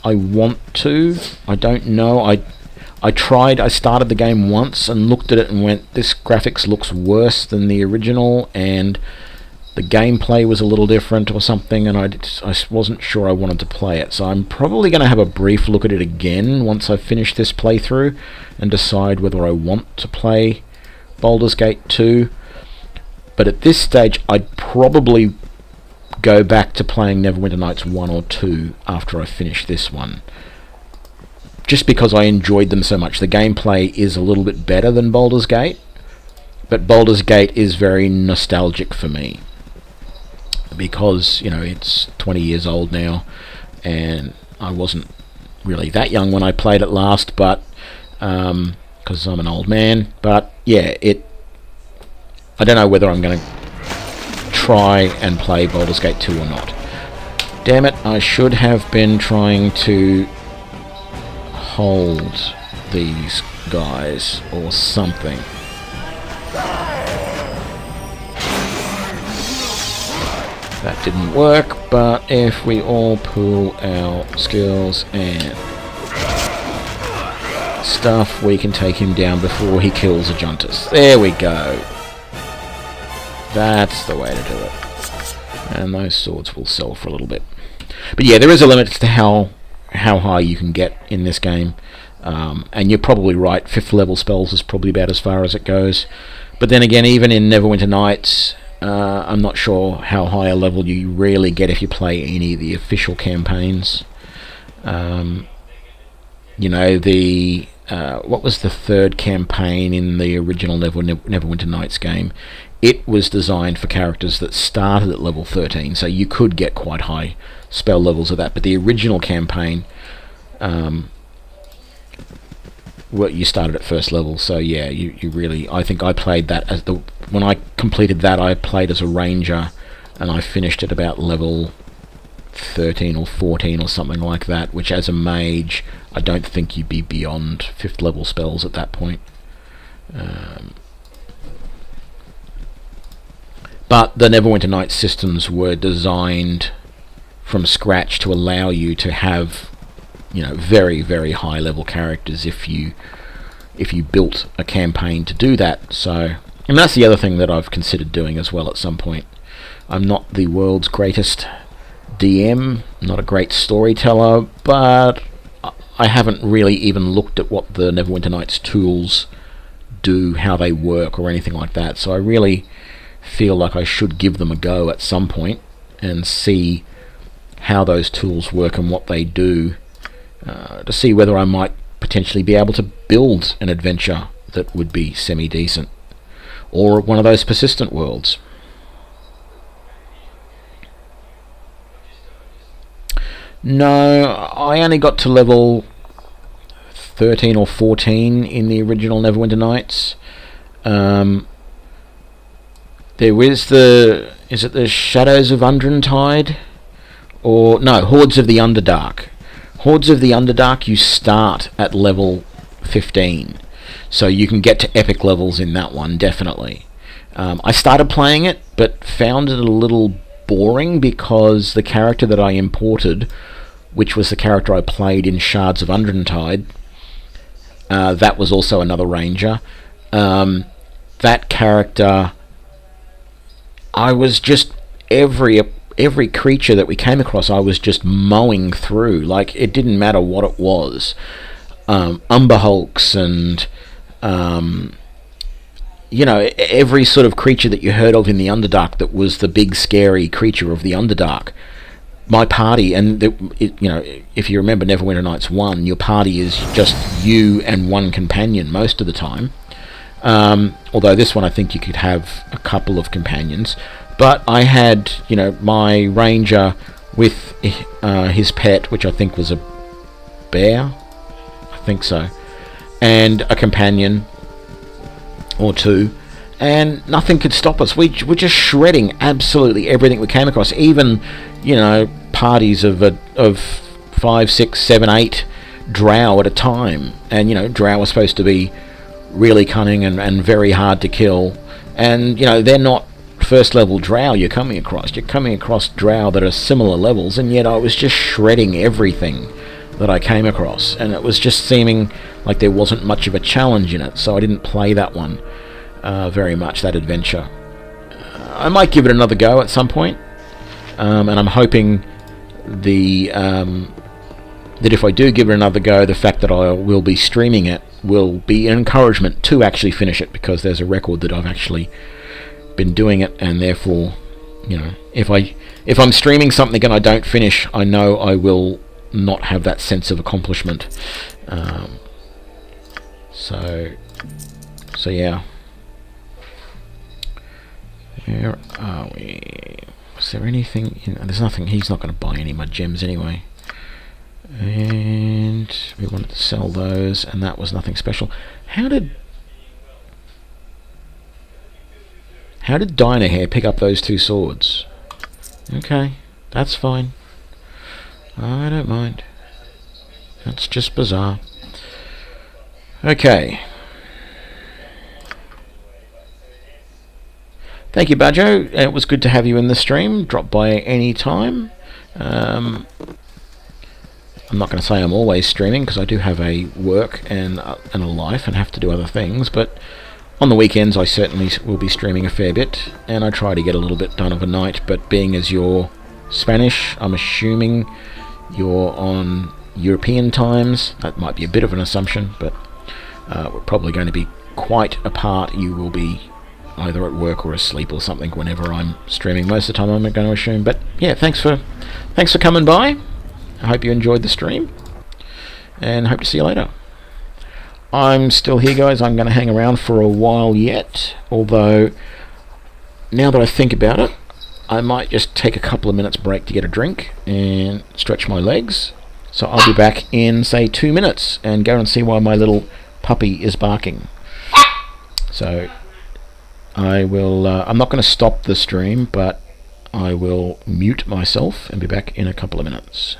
I want to. I don't know. I started the game once and looked at it and went, this graphics looks worse than the original, and the gameplay was a little different or something, and I wasn't sure I wanted to play it. So I'm probably going to have a brief look at it again once I finish this playthrough and decide whether I want to play Baldur's Gate 2. But at this stage, I'd probably go back to playing Neverwinter Nights 1 or 2 after I finish this one. Just because I enjoyed them so much. The gameplay is a little bit better than Baldur's Gate, but Baldur's Gate is very nostalgic for me. Because, it's 20 years old now, and I wasn't really that young when I played it last, but because I'm an old man. But yeah, I don't know whether I'm going to try and play Baldur's Gate 2 or not. Damn it, I should have been trying to hold these guys or something. That didn't work, but if we all pull our skills and stuff, we can take him down before he kills a Juntus. There we go. That's the way to do it. And those swords will sell for a little bit. But yeah, there is a limit to how high you can get in this game. And you're probably right, 5th level spells is probably about as far as it goes. But then again, even in Neverwinter Nights, I'm not sure how high a level you really get if you play any of the official campaigns. What was the 3rd campaign in the original Neverwinter Nights game? It was designed for characters that started at level 13, so you could get quite high spell levels of that. But the original campaign, you started at 1st level, so yeah, you really, I think I played that when I completed that, I played as a ranger, and I finished at about level 13 or 14 or something like that, which as a mage, I don't think you'd be beyond 5th level spells at that point. But the Neverwinter Nights systems were designed from scratch to allow you to have very, very high level characters if you built a campaign to do that. So, and that's the other thing that I've considered doing as well at some point. I'm not the world's greatest DM, not a great storyteller, but I haven't really even looked at what the Neverwinter Nights tools do, how they work, or anything like that. So I really feel like I should give them a go at some point and see how those tools work and what they do, to see whether I might potentially be able to build an adventure that would be semi-decent, or one of those persistent worlds. No, I only got to level 13 or 14 in the original Neverwinter Nights. There is is it the Shadows of Undrentide? Or, no, Hordes of the Underdark. Hordes of the Underdark, you start at level 15. So you can get to epic levels in that one, definitely. I started playing it, but found it a little boring because the character that I imported, which was the character I played in Shards of Undrentide, that was also another ranger. That character, I was just every creature that we came across, I was just mowing through. Like, it didn't matter what it was. Umber Hulks and every sort of creature that you heard of in the Underdark that was the big scary creature of the Underdark. My party, and if you remember Neverwinter Nights 1, your party is just you and one companion most of the time. Although this one I think you could have a couple of companions. But I had, my ranger with his pet, which I think was a bear. I think so. And a companion or two. And nothing could stop us. We were just shredding absolutely everything we came across. Even, parties of 5, 6, 7, 8 drow at a time. And, drow are supposed to be really cunning and very hard to kill. And, you know, they're not first level drow you're coming across. You're coming across drow that are similar levels, and yet I was just shredding everything that I came across, and it was just seeming like there wasn't much of a challenge in it, so I didn't play that one very much, that adventure. I might give it another go at some point, and I'm hoping that if I do give it another go, the fact that I will be streaming it will be an encouragement to actually finish it, because there's a record that I've actually been doing it, and therefore, you know, if I'm streaming something and I don't finish, I know I will not have that sense of accomplishment. So yeah. Where are we? Is there anything there's nothing. He's not going to buy any of my gems anyway. And we wanted to sell those, and that was nothing special. How did Dynahair pick up those two swords? Okay, that's fine. I don't mind. That's just bizarre. Okay. Thank you, Bajo. It was good to have you in the stream. Drop by any time. I'm not going to say I'm always streaming, because I do have a work and a life and have to do other things, but on the weekends I certainly will be streaming a fair bit, and I try to get a little bit done overnight. But being as you're Spanish, I'm assuming you're on European times. That might be a bit of an assumption, but we're probably going to be quite apart. You will be either at work or asleep or something whenever I'm streaming. Most of the time I'm going to assume. But yeah, thanks for coming by. I hope you enjoyed the stream, and hope to see you later. I'm still here, guys. I'm going to hang around for a while yet, although now that I think about it, I might just take a couple of minutes break to get a drink and stretch my legs. So I'll be back in, say, 2 minutes, and go and see why my little puppy is barking. So I will I'm not going to stop the stream, but I will mute myself and be back in a couple of minutes.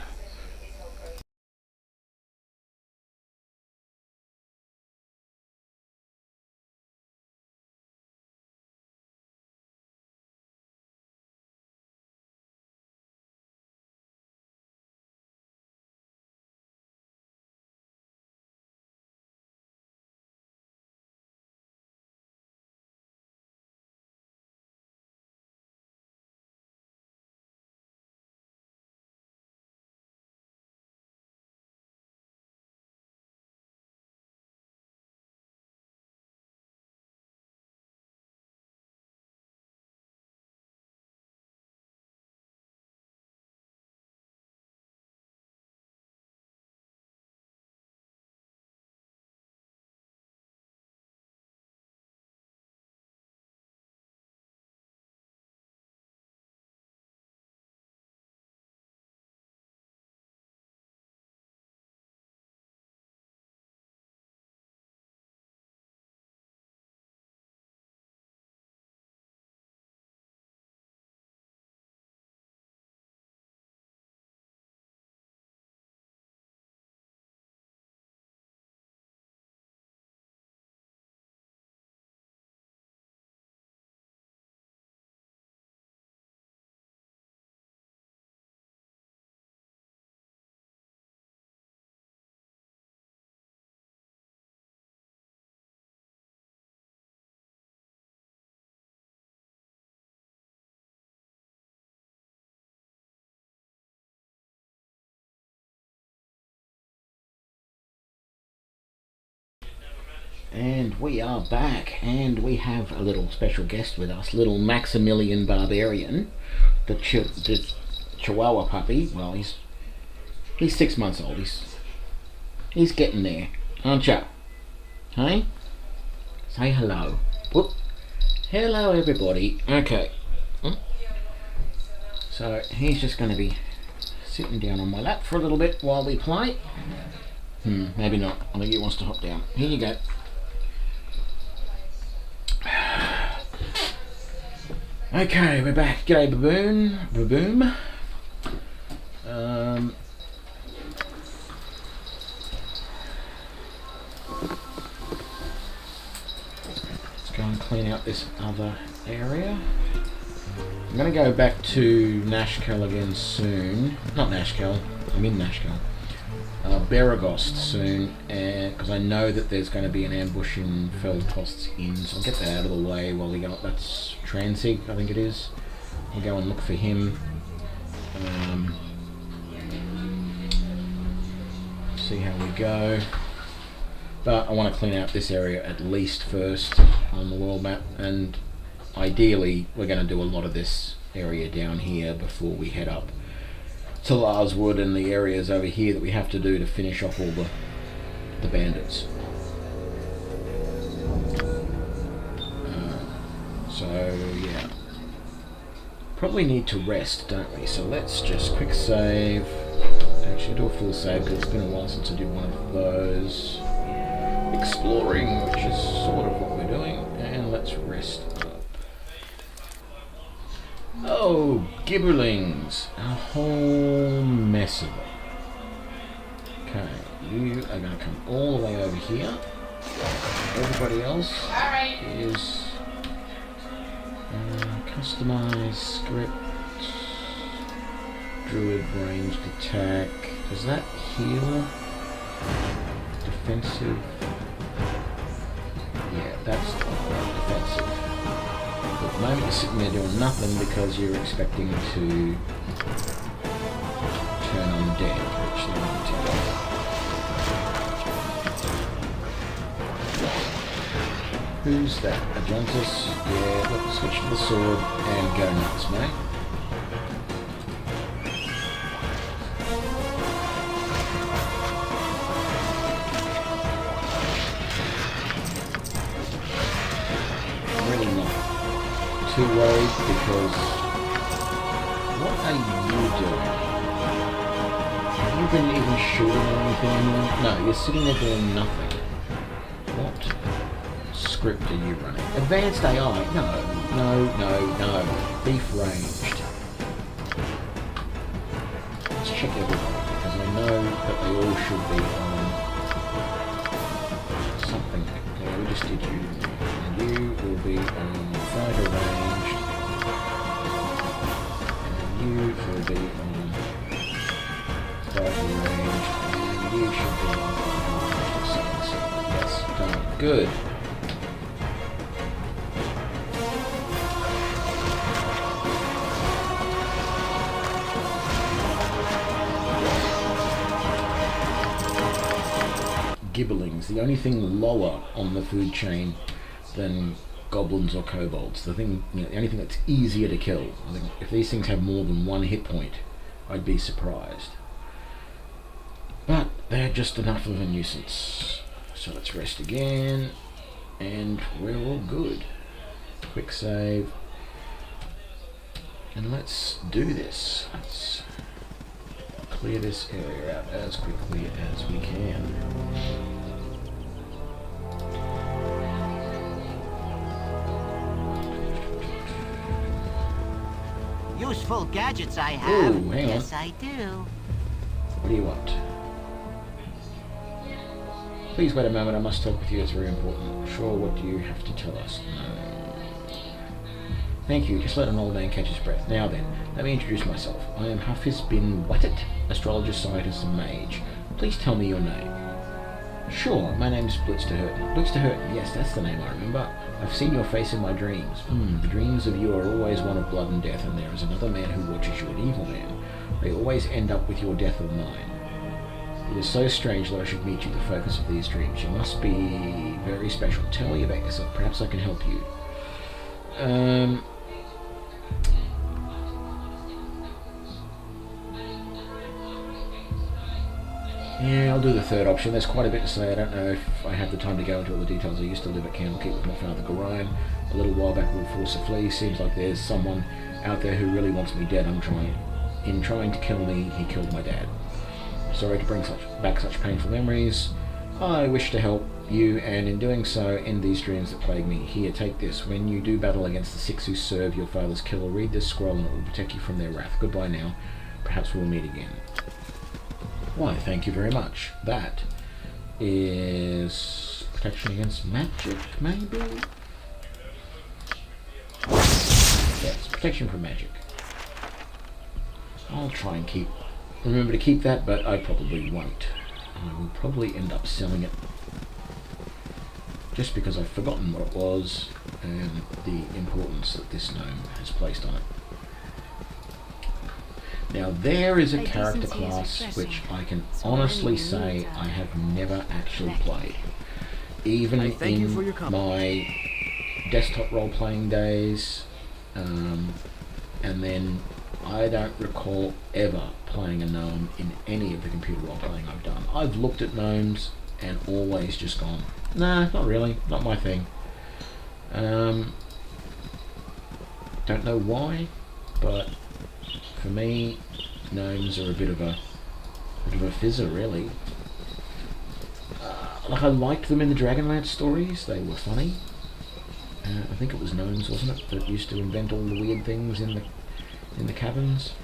And we are back, and we have a little special guest with us, little Maximilian Barbarian, the Chihuahua puppy. Well, he's 6 months old. He's getting there, aren't you? Hey, say hello. Whoop. Hello, everybody. Okay. So he's just going to be sitting down on my lap for a little bit while we play. Maybe not. I think he wants to hop down. Here you go. Okay, we're back. G'day, baboon. Baboom. clean out this other area. I'm going to go back to Nashkel again soon. Not Nashkel, I'm in Nashkel. Beregost soon, because I know that there's going to be an ambush in Felcost's Inn, so I'll get that out of the way while we go. That's Transig, I think it is. We'll go and look for him. See how we go. But I want to clean out this area at least first on the world map, and ideally we're going to do a lot of this area down here before we head up to Larswood and the areas over here that we have to do to finish off all the bandits. So yeah, probably need to rest, don't we? So let's just quick save. Actually do a full save because it's been a while since I did one of those. Exploring, which is sort of what we're doing, and let's rest up. Oh, gibberlings! A whole mess of them. Okay, you are going to come all the way over here. Everybody else is customize script, druid ranged attack. Does that heal? Defensive. Yeah, that's not defensive. But at the moment you're sitting there doing nothing because you're expecting to turn on dead, which they want to do. Who's that? Ajantis? Yeah, let's switch to the sword and go nuts, mate. Too worried because what are you doing? Have you been even shooting or anything? No, you're sitting there doing nothing. What script are you running? Advanced AI? No. Beef ranged. Let's check everybody because I know that they all should be on something. Yeah, we just did you. And you will be on fighter ranged, and you will be on fighter ranged, and you should be on fighter ranged. Yes, done. Good. Gibberlings, the only thing lower on the food chain than goblins or kobolds. The thing, the only thing that's easier to kill. I think if these things have more than one hit point, I'd be surprised. But they're just enough of a nuisance. So let's rest again, and we're all good. Quick save, and let's do this. Let's clear this area out as quickly as we can. Useful gadgets I have. Ooh, hang on. Yes, I do. What do you want? Please wait a moment, I must talk with you, it's very important. Sure, what do you have to tell us? Thank you, just let an old man catch his breath. Now then, let me introduce myself. I am Hafiz bin Wattet, astrologer, scientist, and mage. Please tell me your name. Sure, my name's Blitz to Hurton. Blitz to Hurton, yes, that's the name I remember. I've seen your face in my dreams. The dreams of you are always one of blood and death, and there is another man who watches you, an evil man. They always end up with your death or mine. It is so strange that I should meet you, the focus of these dreams. You must be very special. Tell me about yourself. Perhaps I can help you. Yeah, I'll do the third option. There's quite a bit to say. I don't know if I have the time to go into all the details. I used to live at Candlekeep with my father, Gorion. A little while back we were forced to flee. Seems like there's someone out there who really wants me dead. In trying to kill me, he killed my dad. Sorry to bring back such painful memories. I wish to help you, and in doing so, end these dreams that plague me. Here, take this. When you do battle against the 6 who serve your father's killer, read this scroll and it will protect you from their wrath. Goodbye now. Perhaps we'll meet again. Why, thank you very much. That is protection against magic, maybe? Yes, protection from magic. I'll try and remember to keep that, but I probably won't. I will probably end up selling it just because I've forgotten what it was and the importance that this gnome has placed on it. Now there is a character class which I can honestly say I have never actually played. Even in my desktop role-playing days, and then I don't recall ever playing a gnome in any of the computer role-playing I've done. I've looked at gnomes and always just gone, nah, not really, not my thing. Don't know why, but for me, gnomes are a bit of a fizzer, really. Like I liked them in the Dragonlance stories; they were funny. I think it was gnomes, wasn't it, that used to invent all the weird things in the caverns.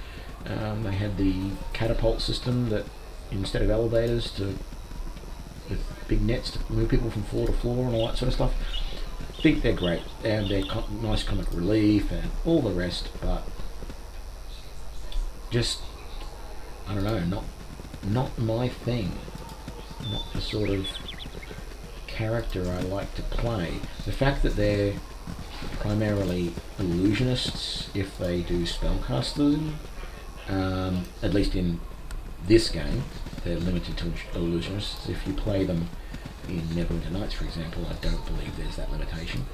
They had the catapult system that, instead of elevators, with big nets to move people from floor to floor and all that sort of stuff. I think they're great, and they're nice comic relief and all the rest, but just, I don't know, not my thing. Not the sort of character I like to play. The fact that they're primarily illusionists, if they do spellcasting, at least in this game, they're limited to illusionists. If you play them in Neverwinter Nights, for example, I don't believe there's that limitation.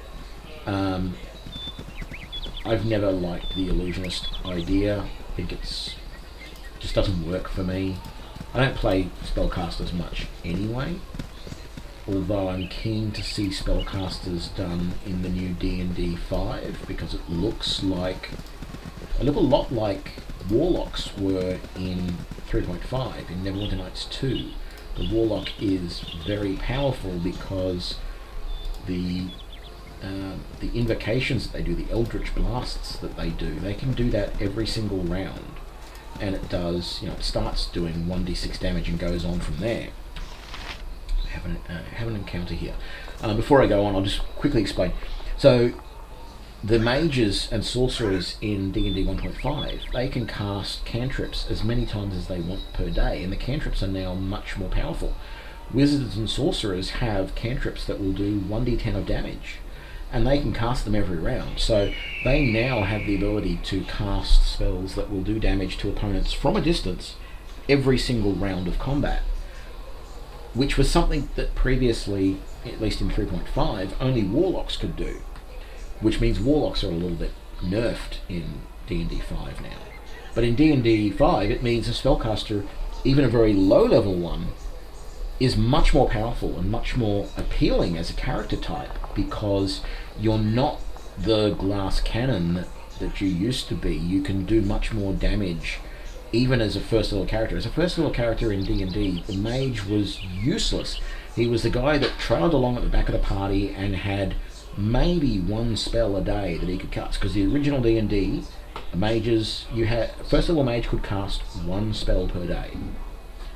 I've never liked the illusionist idea. I think just doesn't work for me. I don't play spellcasters much anyway, although I'm keen to see spellcasters done in the new D&D 5 because it looks like a little lot like warlocks were in 3.5 in Neverwinter Nights 2. The warlock is very powerful because the invocations that they do, the eldritch blasts that they do, they can do that every single round, and it does, it starts doing 1d6 damage and goes on from there. Have an encounter here. Before I go on, I'll just quickly explain. So the mages and sorcerers in D&D 1.5, they can cast cantrips as many times as they want per day, and the cantrips are now much more powerful. Wizards and sorcerers have cantrips that will do 1d10 of damage, and they can cast them every round. So they now have the ability to cast spells that will do damage to opponents from a distance every single round of combat, which was something that previously, at least in 3.5, only warlocks could do, which means warlocks are a little bit nerfed in D&D 5 now. But in D&D 5, it means a spellcaster, even a very low-level one, is much more powerful and much more appealing as a character type, because you're not the glass cannon that you used to be. You can do much more damage even as a first level character. As a first level character in D&D, the mage was useless. He was the guy that trailed along at the back of the party and had maybe one spell a day that he could cast, because the original D&D mages, first level mage could cast one spell per day.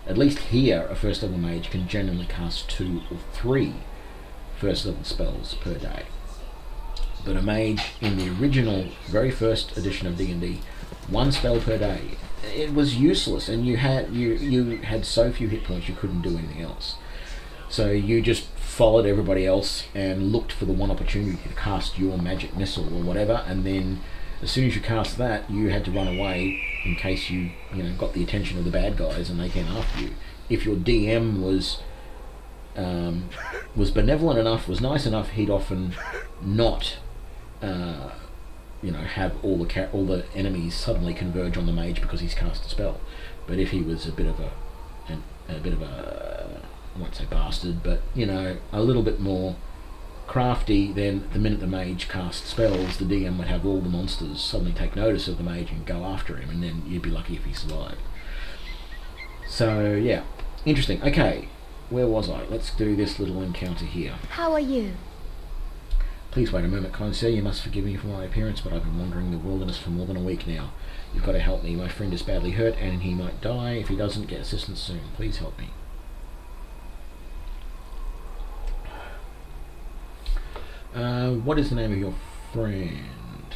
At least here, a first level mage can generally cast 2 or 3 first level spells per day. But a mage in the original, very first edition of D&D, 1 spell per day. It was useless, and you had so few hit points you couldn't do anything else. So you just followed everybody else and looked for the one opportunity to cast your magic missile or whatever, and then as soon as you cast that, you had to run away in case you got the attention of the bad guys and they came after you. If your DM was benevolent enough, was nice enough, he'd often not have all the enemies suddenly converge on the mage because he's cast a spell. But if he was a bit of a I won't say bastard, but a little bit more crafty, then the minute the mage cast spells, the DM would have all the monsters suddenly take notice of the mage and go after him, and then you'd be lucky if he survived. So yeah, interesting. Okay, where was I? Let's do this little encounter here. How are you? Please wait a moment, kind sir. You must forgive me for my appearance, but I've been wandering the wilderness for more than a week now. You've got to help me. My friend is badly hurt, and he might die. If he doesn't get assistance soon, please help me. What is the name of your friend?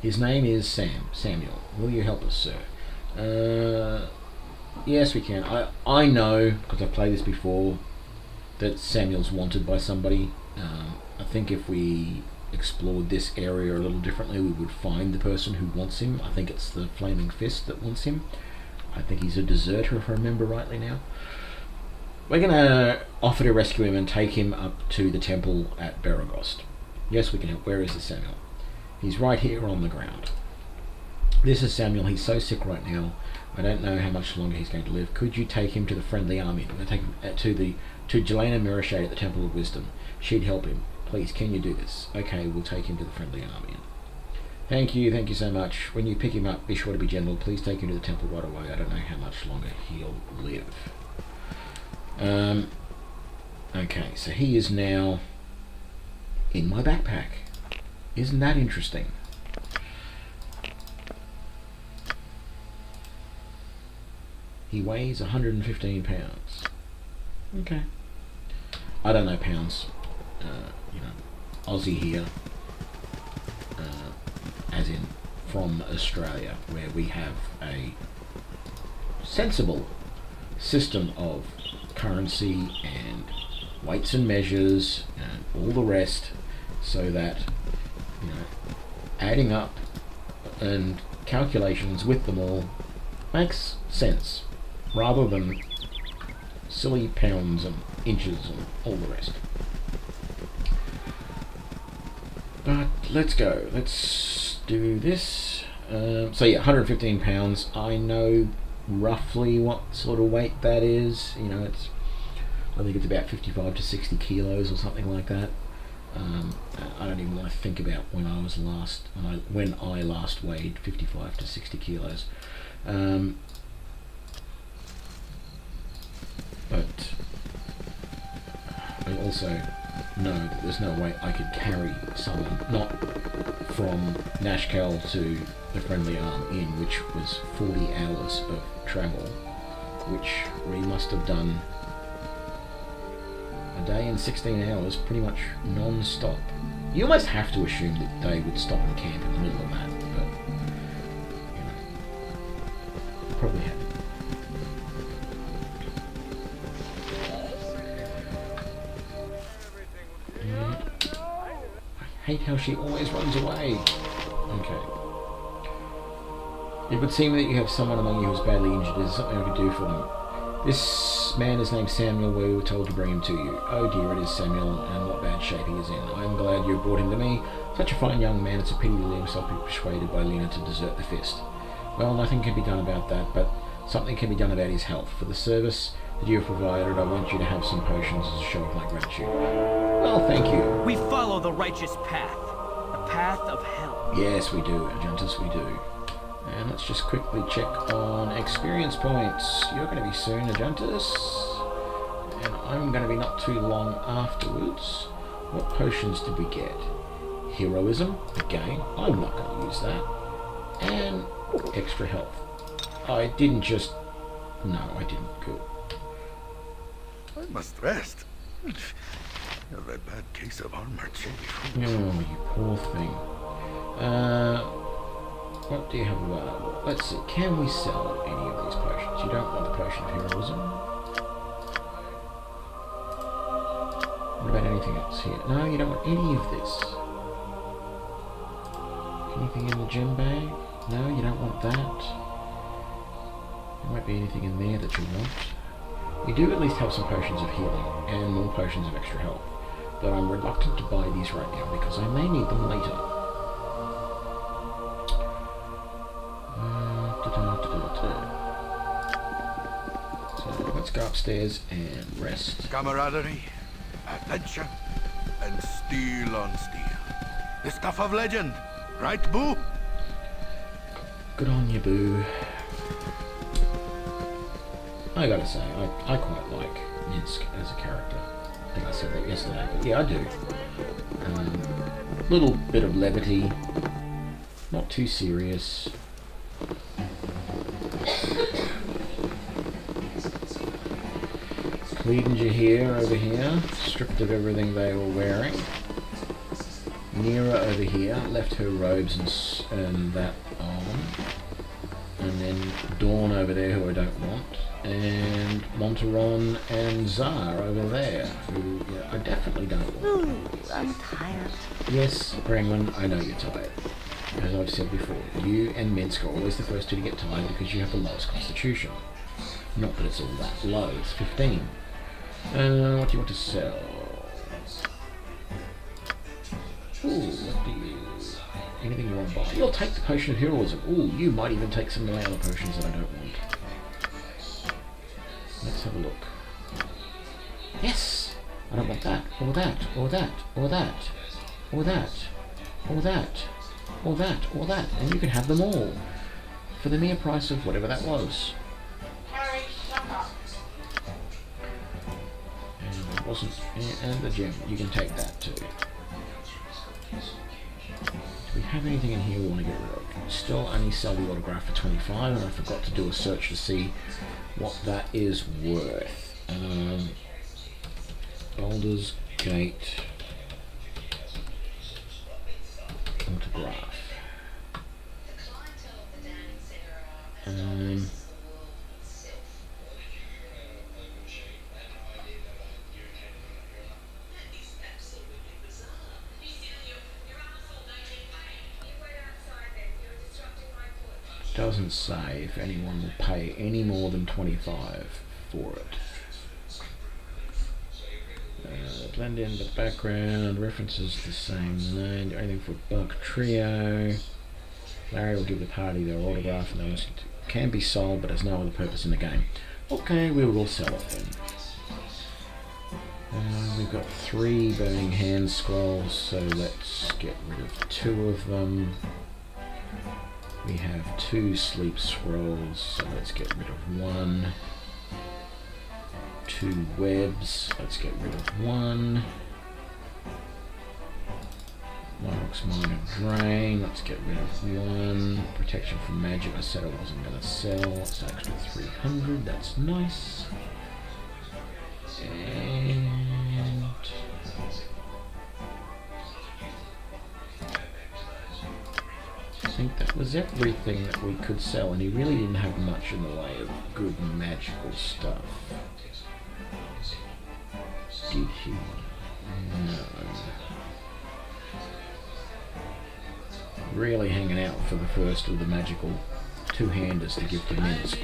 His name is Samuel. Will you help us, sir? Yes, we can. I know, because I've played this before, that Samuel's wanted by somebody. I think if we explored this area a little differently, we would find the person who wants him. I think it's the Flaming Fist that wants him. I think he's a deserter, if I remember rightly now. We're going to offer to rescue him and take him up to the temple at Baragost. Yes, we can help. Where is this Samuel? He's right here on the ground. This is Samuel. He's so sick right now. I don't know how much longer he's going to live. Could you take him to the friendly army? I'm going to take him to Jelena Mirashade at the Temple of Wisdom. She'd help him. Please, can you do this? Okay, we'll take him to the friendly army. Thank you so much. When you pick him up, be sure to be gentle. Please take him to the temple right away. I don't know how much longer he'll live. Okay, so he is now in my backpack. Isn't that interesting? He weighs 115 pounds. Okay. I don't know pounds. Aussie here. As in from Australia, where we have a sensible system of currency and weights and measures and all the rest, so that adding up and calculations with them all makes sense, rather than silly pounds and inches and all the rest. But let's go. Let's do this. So yeah, 115 pounds. I know roughly what sort of weight that is. I think it's about 55 to 60 kilos or something like that. I don't even want to think about when I last weighed 55 to 60 kilos. But I also know that there's no way I could carry someone, not from Nashkel to the Friendly Arm Inn, which was 40 hours of travel, which we must have done a day and 16 hours pretty much non-stop. You almost have to assume that they would stop and camp in the middle of that, but probably haven't. I hate how she always runs away. Okay. It would seem that you have someone among you who's badly injured. Is there something I could do for them? This man is named Samuel. We were told to bring him to you. Oh dear, it is Samuel, and what bad shape he is in. I am glad you brought him to me. Such a fine young man. It's a pity to let himself be persuaded by Lena to desert the fist. Well, nothing can be done about that, but something can be done about his health. For the service that you have provided, I want you to have some potions as a show of my gratitude. Well, thank you. We follow the righteous path. The path of hell. Yes, we do, Agentus, we do. And let's just quickly check on experience points. You're going to be soon, Agentus. And I'm going to be not too long afterwards. What potions did we get? Heroism, again. I'm not going to use that. And extra health. I didn't just... No, I didn't. Good. I must rest. Have a bad case of armor change. Oh, you poor thing. What do you have available? Let's see. Can we sell any of these potions? You don't want the potion of heroism. What about anything else here? No, you don't want any of this. Anything in the gem bag? No, you don't want that. There might be anything in there that you want. We do at least have some potions of healing and more potions of extra health, but I'm reluctant to buy these right now because I may need them later. So let's go upstairs and rest. Camaraderie, adventure, and steel on steel. The stuff of legend, right, Boo? Good on you, Boo. I gotta say, I quite like Minsk as a character. I think I said that yesterday, but yeah, I do. Little bit of levity, not too serious. Cleavage here, over here, stripped of everything they were wearing. Rhaenyra over here left her robes and that on. And then Dawn over there, who I don't want. And Monteron and Zar over there, who I definitely don't want. Ooh, I'm tired. Yes, Penguin, I know you're tired. As I've said before, you and Minsk are always the first two to get tired because you have the lowest constitution. Not that it's all that low, it's 15. What do you want to sell? Ooh, what do you... Anything you want to buy? You'll take the potion of heroism. Ooh, you might even take some of my other potions that I don't want. Let's have a look. Yes! I don't want that, or that, or that, or that, or that, or that, or that, or that. And you can have them all for the mere price of whatever that was. And it wasn't... And the gem. You can take that too. Do we have anything in here we want to get rid of? Still only sell the autograph for 25, and I forgot to do a search to see what that is worth. Baldur's Gate autograph. Doesn't say if anyone will pay any more than 25 for it. Blend in the background, references the same name, anything for Bug Trio. Larry will give the party their autograph and those can be sold but has no other purpose in the game. Okay, we will sell it then. We've got 3 Burning Hand scrolls, so let's get rid of 2 of them. We have 2 sleep scrolls, so let's get rid of 1. 2 webs, let's get rid of 1. Monarch's Minor Drain, let's get rid of 1. Protection from magic, I said I wasn't going to sell. It's extra 300, that's nice. And I think that was everything that we could sell, and he really didn't have much in the way of good magical stuff. Did he? No. Really hanging out for the first of the magical two-handers to give to Minsk.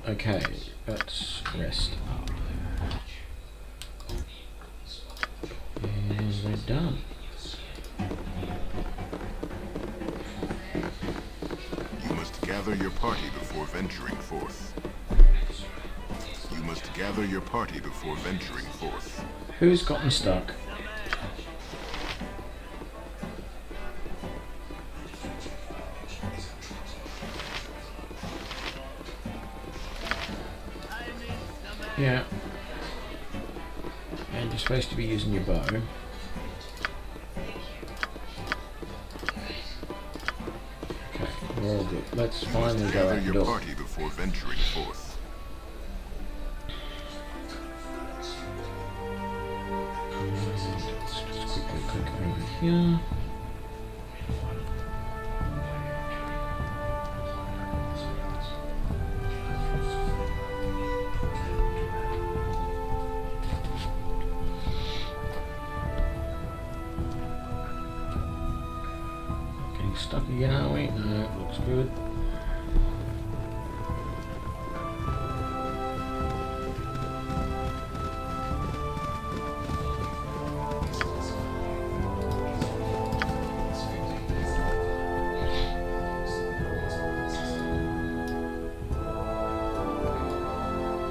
Okay, let's rest up. And we're done. You must gather your party before venturing forth. You must gather your party before venturing forth. Who's gotten stuck? Yeah. And you're supposed to be using your bow. Okay, we're all good. Let's finally go out the your door. party before venturing forth. Let's just quickly click over here. Stuck again, are we? No, looks good.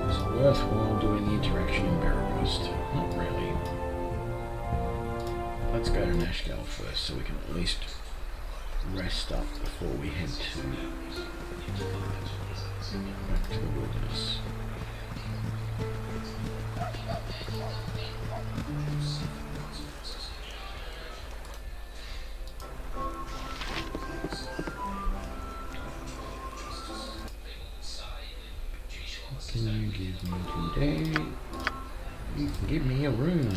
Is it worthwhile doing the interaction in Barrow-Rost? Not really. Let's go to Nashgal first so we can at least rest up before we head back to the wilderness. What can you give me today? You can give me a room.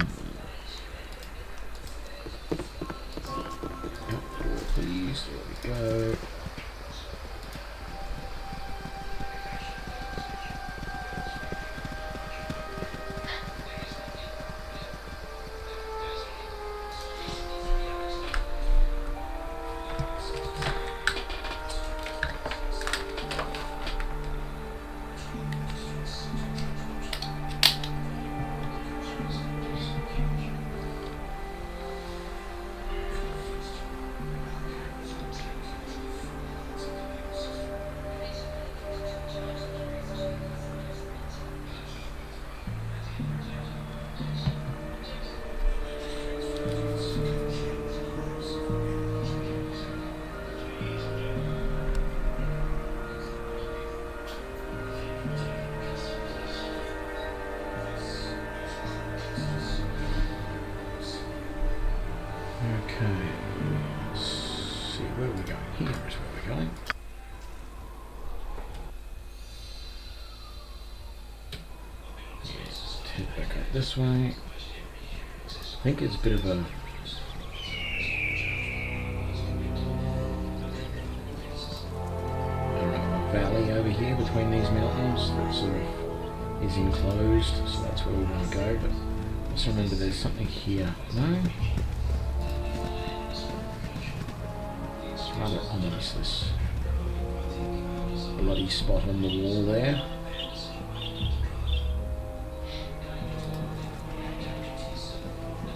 head back up this way. I think it's a bit of a valley over here between these mountains that sort of is enclosed, so that's where we want to go. But just remember there's something here. No? It's rather ominous, this bloody spot on the wall there.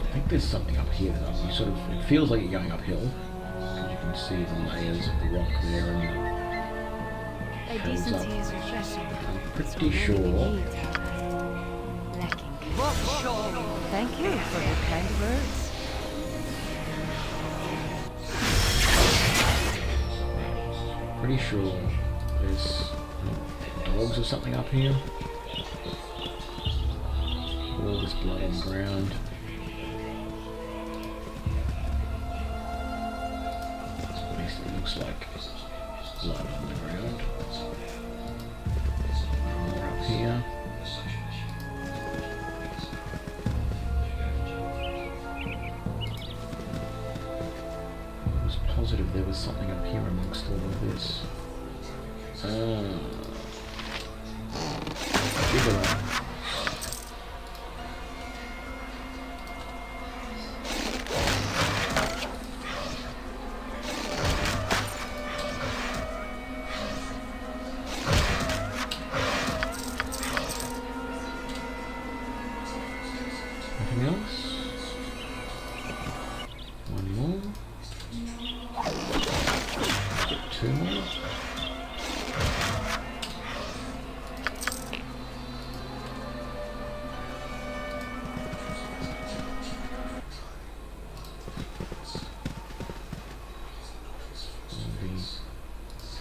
I think there's something up here that you sort of, it feels like you're going uphill, because you can see the layers of the rock there and A decency is refreshing. I'm pretty sure. Lacking. Thank you for your kind words. Pretty sure there's dogs or something up here. All this blood on the ground. At least it looks like blood on the ground. More up here. I was positive there was something up here amongst all of this. Gibbler. Nothing else? One more. Get two more.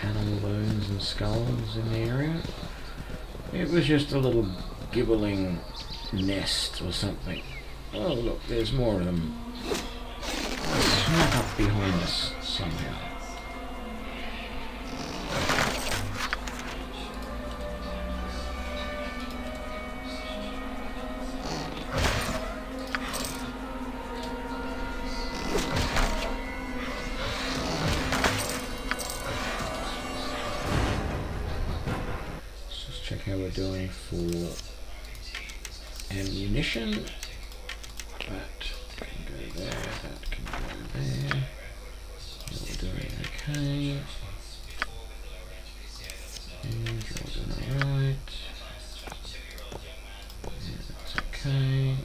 Animal bones and skulls in the area. It was just a little gibbling nest or something. Oh look, there's more of them. Snuck up behind us somehow. Let's just check how we're doing for ammunition. That can go there, that can go there. You're doing okay. And you're doing alright. Yeah, that's okay.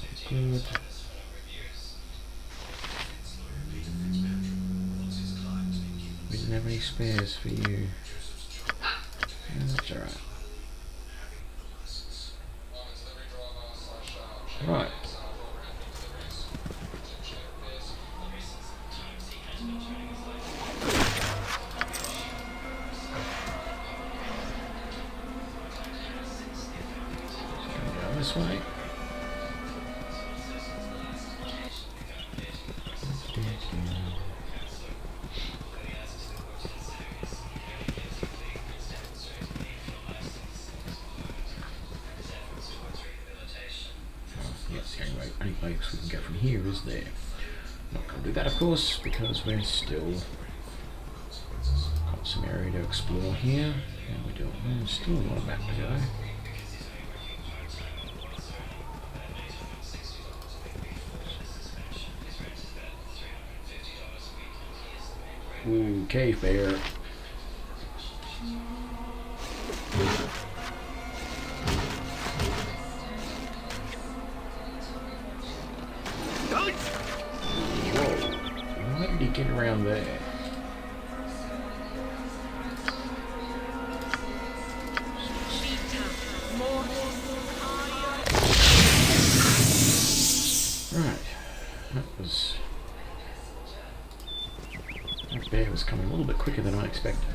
That's all good. We didn't have any spares for you. Yeah, that's alright. Right. Go this way. Yes, the only place we can get from here is there. Not going to do that, of course, because we're still got some area to explore here. And we do. There's still a lot of map to go. Ooh, cave bear. Why did he get around there? Right. That bear was coming a little bit quicker than I expected.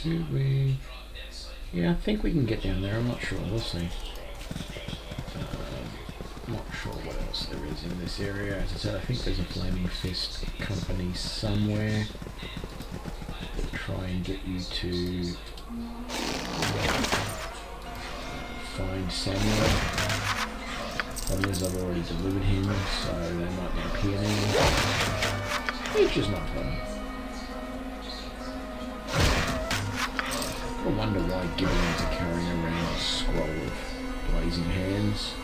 Did we? Yeah, I think we can get down there. I'm not sure. We'll see. Not sure what else there is in this area. As I said, I think there's a Flaming Fist company somewhere that try and get you to find Samuel. Problem is I've already delivered him, so they might not appear now. Which is not fun. I wonder why Gibbons are carrying around a scroll of blazing hands.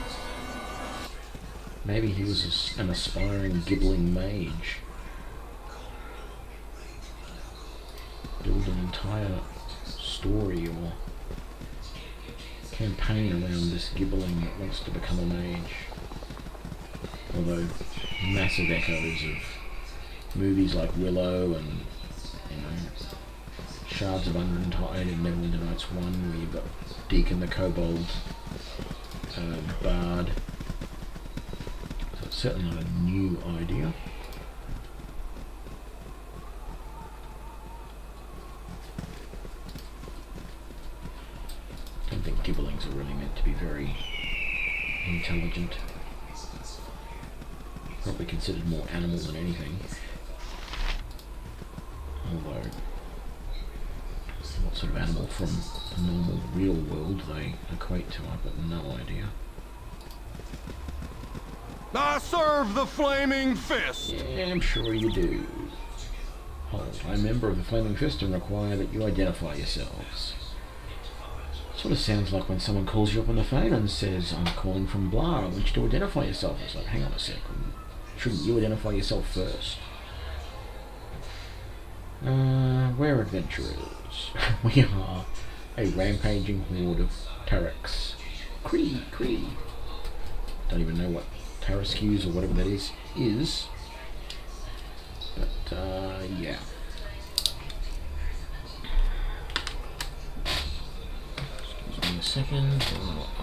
Maybe he was an aspiring gibbling mage. Build an entire story or campaign around this gibbling that wants to become a mage. Although massive echoes of movies like Willow and, you know, Shards of Untied and Neverwinter Nights 1, where you've got Deacon the Kobold, Bard. So it's certainly not a new idea. I don't think Gibblings are really meant to be very intelligent. Probably considered more animal than anything. Although, what sort of animal from a normal real world they equate to, I've got no idea. I serve the Flaming Fist! Yeah, I'm sure you do. Hold, I'm a member of the Flaming Fist and require that you identify yourselves. Sort of sounds like when someone calls you up on the phone and says, I'm calling from blah, I want you to identify yourself. It's like, hang on a second. Shouldn't you identify yourself first? We're adventurers. We are a rampaging horde of Taraks. Cree. Don't even know what Tarascues or whatever that is. But, yeah. Excuse me a second while I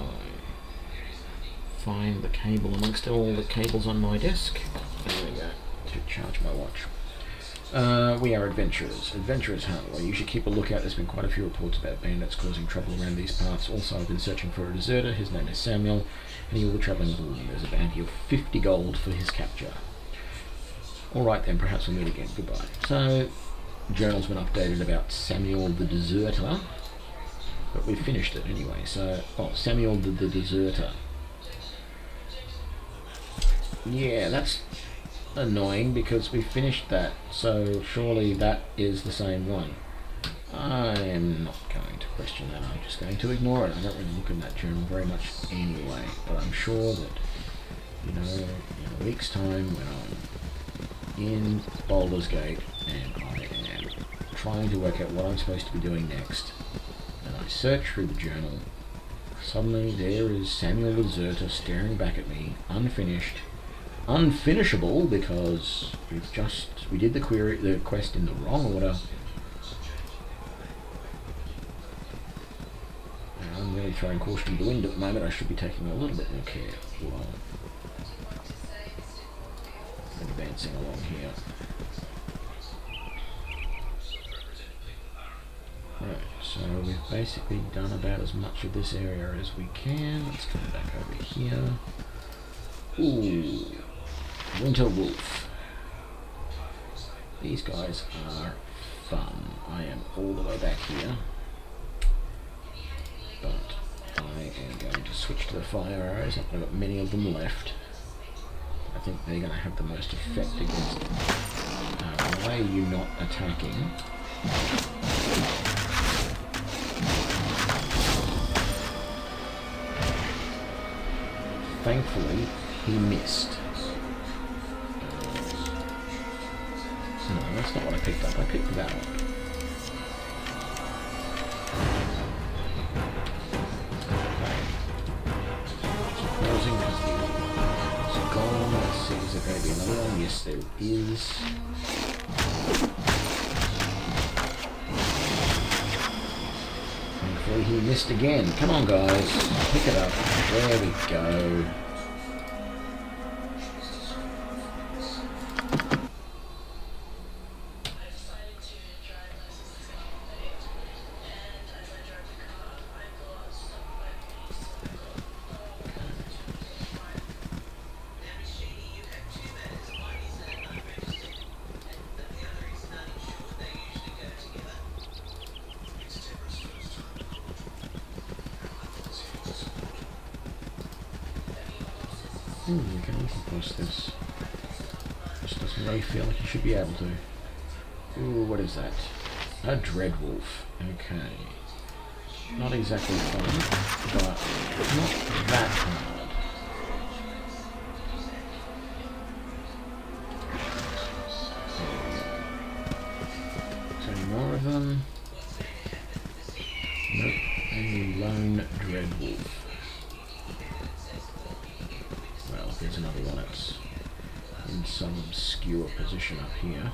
find the cable amongst all the cables on my desk. There we go, to charge my watch. We are adventurers. Adventurers, huh? Well, you should keep a lookout. There's been quite a few reports about bandits causing trouble around these parts. Also, I've been searching for a deserter. His name is Samuel, and he will be travelling along. There's a bounty of 50 gold for his capture. Alright then, perhaps we'll meet again. Goodbye. So, the journal's been updated about Samuel the Deserter, but we've finished it anyway. So, Samuel the Deserter. Yeah, that's annoying because we finished that, so surely that is the same one. I'm not going to question that, I'm just going to ignore it. I don't really look in that journal very much anyway, but I'm sure that, you know, in a week's time when I'm in Baldur's Gate and I am trying to work out what I'm supposed to be doing next, and I search through the journal, suddenly there is Samuel the Deserter staring back at me, unfinishable because we did the quest in the wrong order. And I'm really throwing caution to the wind at the moment. I should be taking a little bit more care while advancing along here. Right, so we've basically done about as much of this area as we can. Let's come back over here. Ooh. Winter Wolf. These guys are fun. I am all the way back here, but I am going to switch to the fire arrows. I've got many of them left. I think they're going to have the most effect against them. Why are you not attacking? Thankfully, he missed. No, that's not what I picked up. I picked that up. Okay. Pausing because it's gone. Let's see, is there going to be another one? Yes, there is. Thankfully, he missed again. Come on, guys. Pick it up. There we go. Ooh, we can walk across this. Just doesn't really feel like you should be able to. Ooh, what is that? A dreadwolf. Okay. Not exactly fun, but not that hard. So any more of them? Nope. Only lone dreadwolf. Well, there's another one that's in some obscure position up here.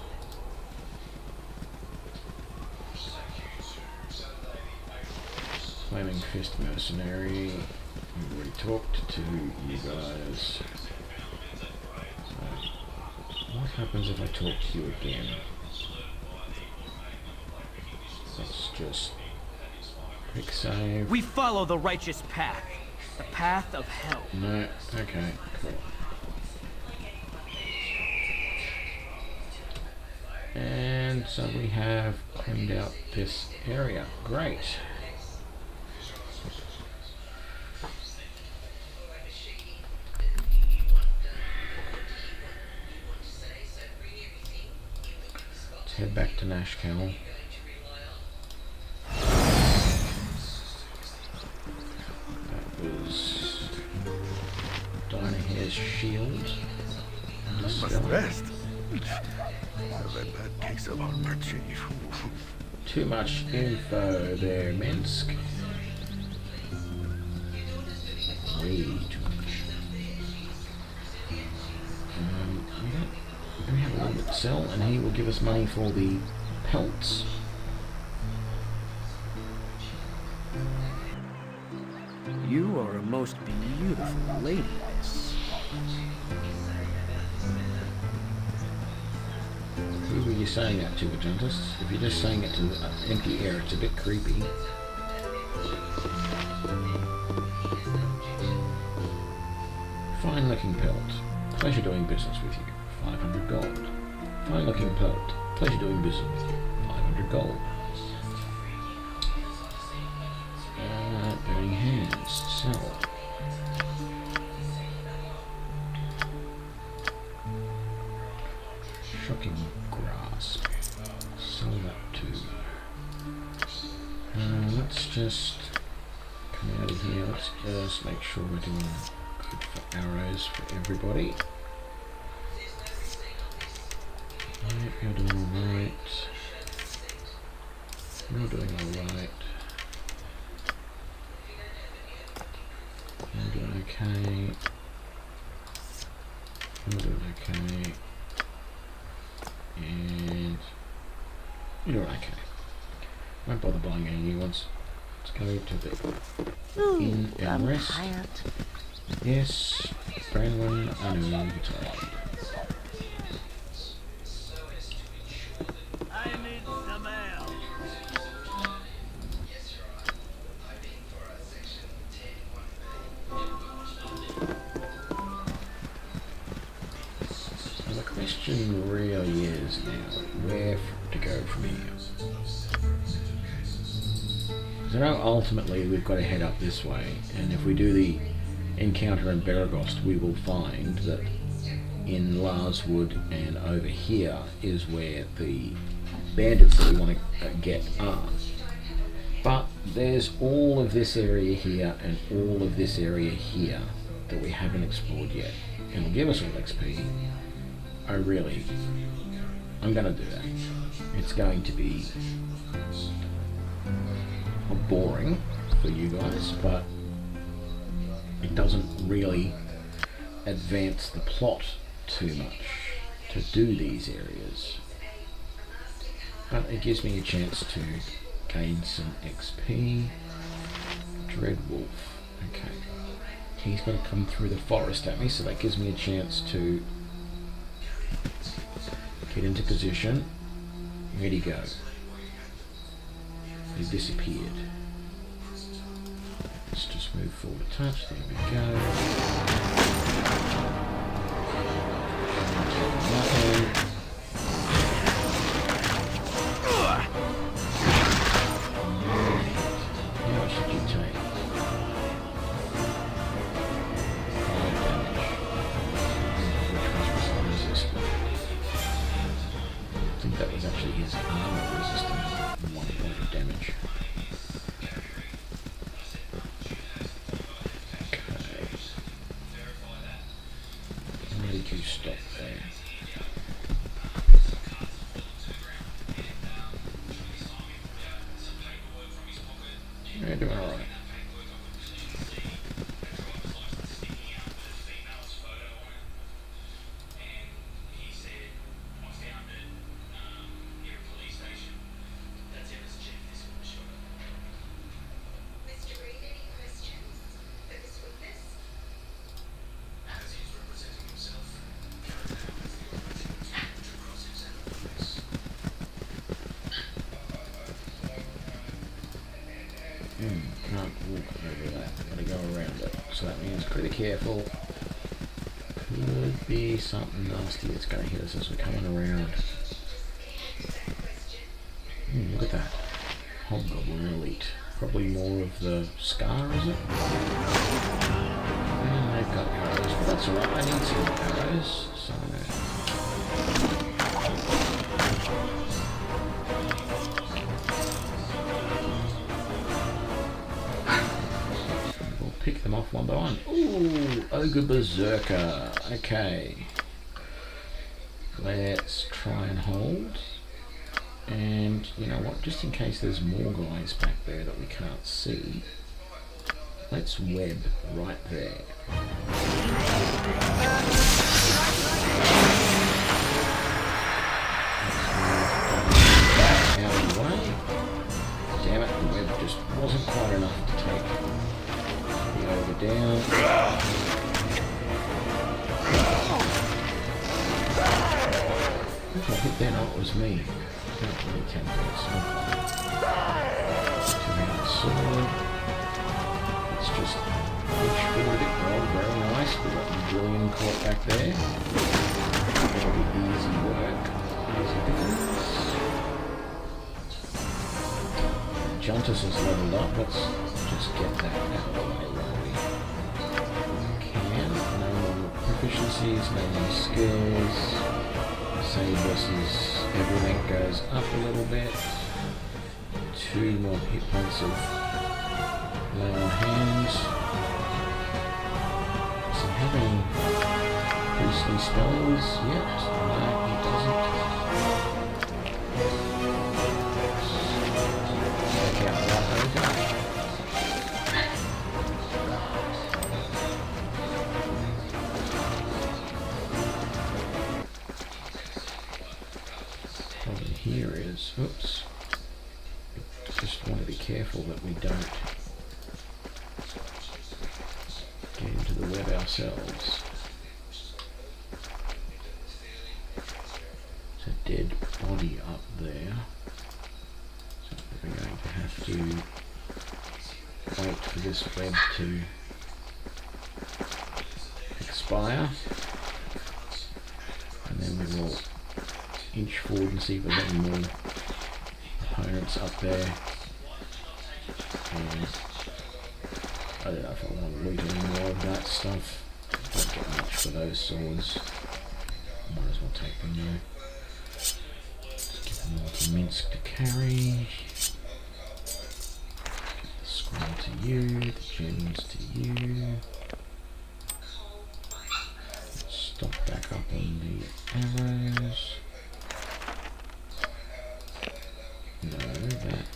Flaming Fist Mercenary. We've already talked to you guys. So, what happens if I talk to you again? Let's just quick save. We follow the righteous path. The path of hell. No, okay, cool. And so we have cleaned out this area. Great. Let's head back to Nashkel. That was Dynahair's shield. Must rest. I've had bad case of armature. Too much info there, Minsk. Way too much. We have a little bit to sell, and he will give us money for the pelts. You are a most beautiful lady, miss. Who were you saying that to, Agentus? If you're just saying it to empty air, it's a bit creepy. Fine looking pelt. Pleasure doing business with you. 500 gold. Fine looking pelt. Pleasure doing business with you. 500 gold. Burning hands. Sell. Shocking grasp. Sell that too. Let's just come out of here. Let's just make sure we're doing good for arrows for everybody. Yep, you're doing alright. You're doing alright. You're doing okay. You're doing okay. And you're doing okay. Won't bother buying any new ones. Let's go to the inn and rest. Yes, Branwyn, I know you're tired. I need some ale. So the question really is now, where to go from here? Because I know ultimately we've got to head up this way, and if we do the encounter in Beregost, we will find that in Larswood and over here is where the bandits that we want to get are. But there's all of this area here and all of this area here that we haven't explored yet. It'll give us all XP. I'm gonna do that. It's going to be boring for you guys, but it doesn't really advance the plot too much to do these areas. But it gives me a chance to gain some XP. Dreadwolf. Okay. He's going to come through the forest at me, so that gives me a chance to get into position. Where'd he go? He disappeared. Let's just move forward a touch. There we go. Nothing. How much did you take? 5 damage. think that was actually his armor resisting 1 point of damage. Okay. Where did you stop there? You're doing alright. Can't walk over that. Gotta go around it. So that means pretty careful. Could be something nasty that's going to hit us as we're coming around. Look at that. Hobgoblin Elite. Probably more of the Scar, is it? And they've got arrows, but that's alright. I need some arrows. So pick them off one by one. Ooh, Ogre Berserker. Okay. Let's try and hold. And you know what, just in case there's more guys back there that we can't see, let's web right there. Out of the way. Damn it, the web just wasn't quite enough to take the ogre down. If I hit that, it was me. Can't really count that, so. Two-handed sword. Let's just push forward it. Oh, very nice. We've got the Brilliant caught back there. That'll be easy work. Easy pickings. Juntus is leveled up. Let's just get that out of the way while we can. No more proficiencies, no more skills. Save versus everything goes up a little bit. 2 more hit points of lay on hands. Does he have any priestly spells yet? No, he doesn't. Check out that ogre. Here is, oops, just want to be careful that we don't get into the web ourselves. There's a dead body up there, so we're going to have to wait for this web to expire, and then we will inch forward and see if there's any more opponents up there. And I don't know if I want to loot any more of that stuff. Don't get much for those swords. Might as well take them though. Just give them all to Minsk to carry. The scroll to you, the gems to you. Let's stop back up on the arrows. No, that.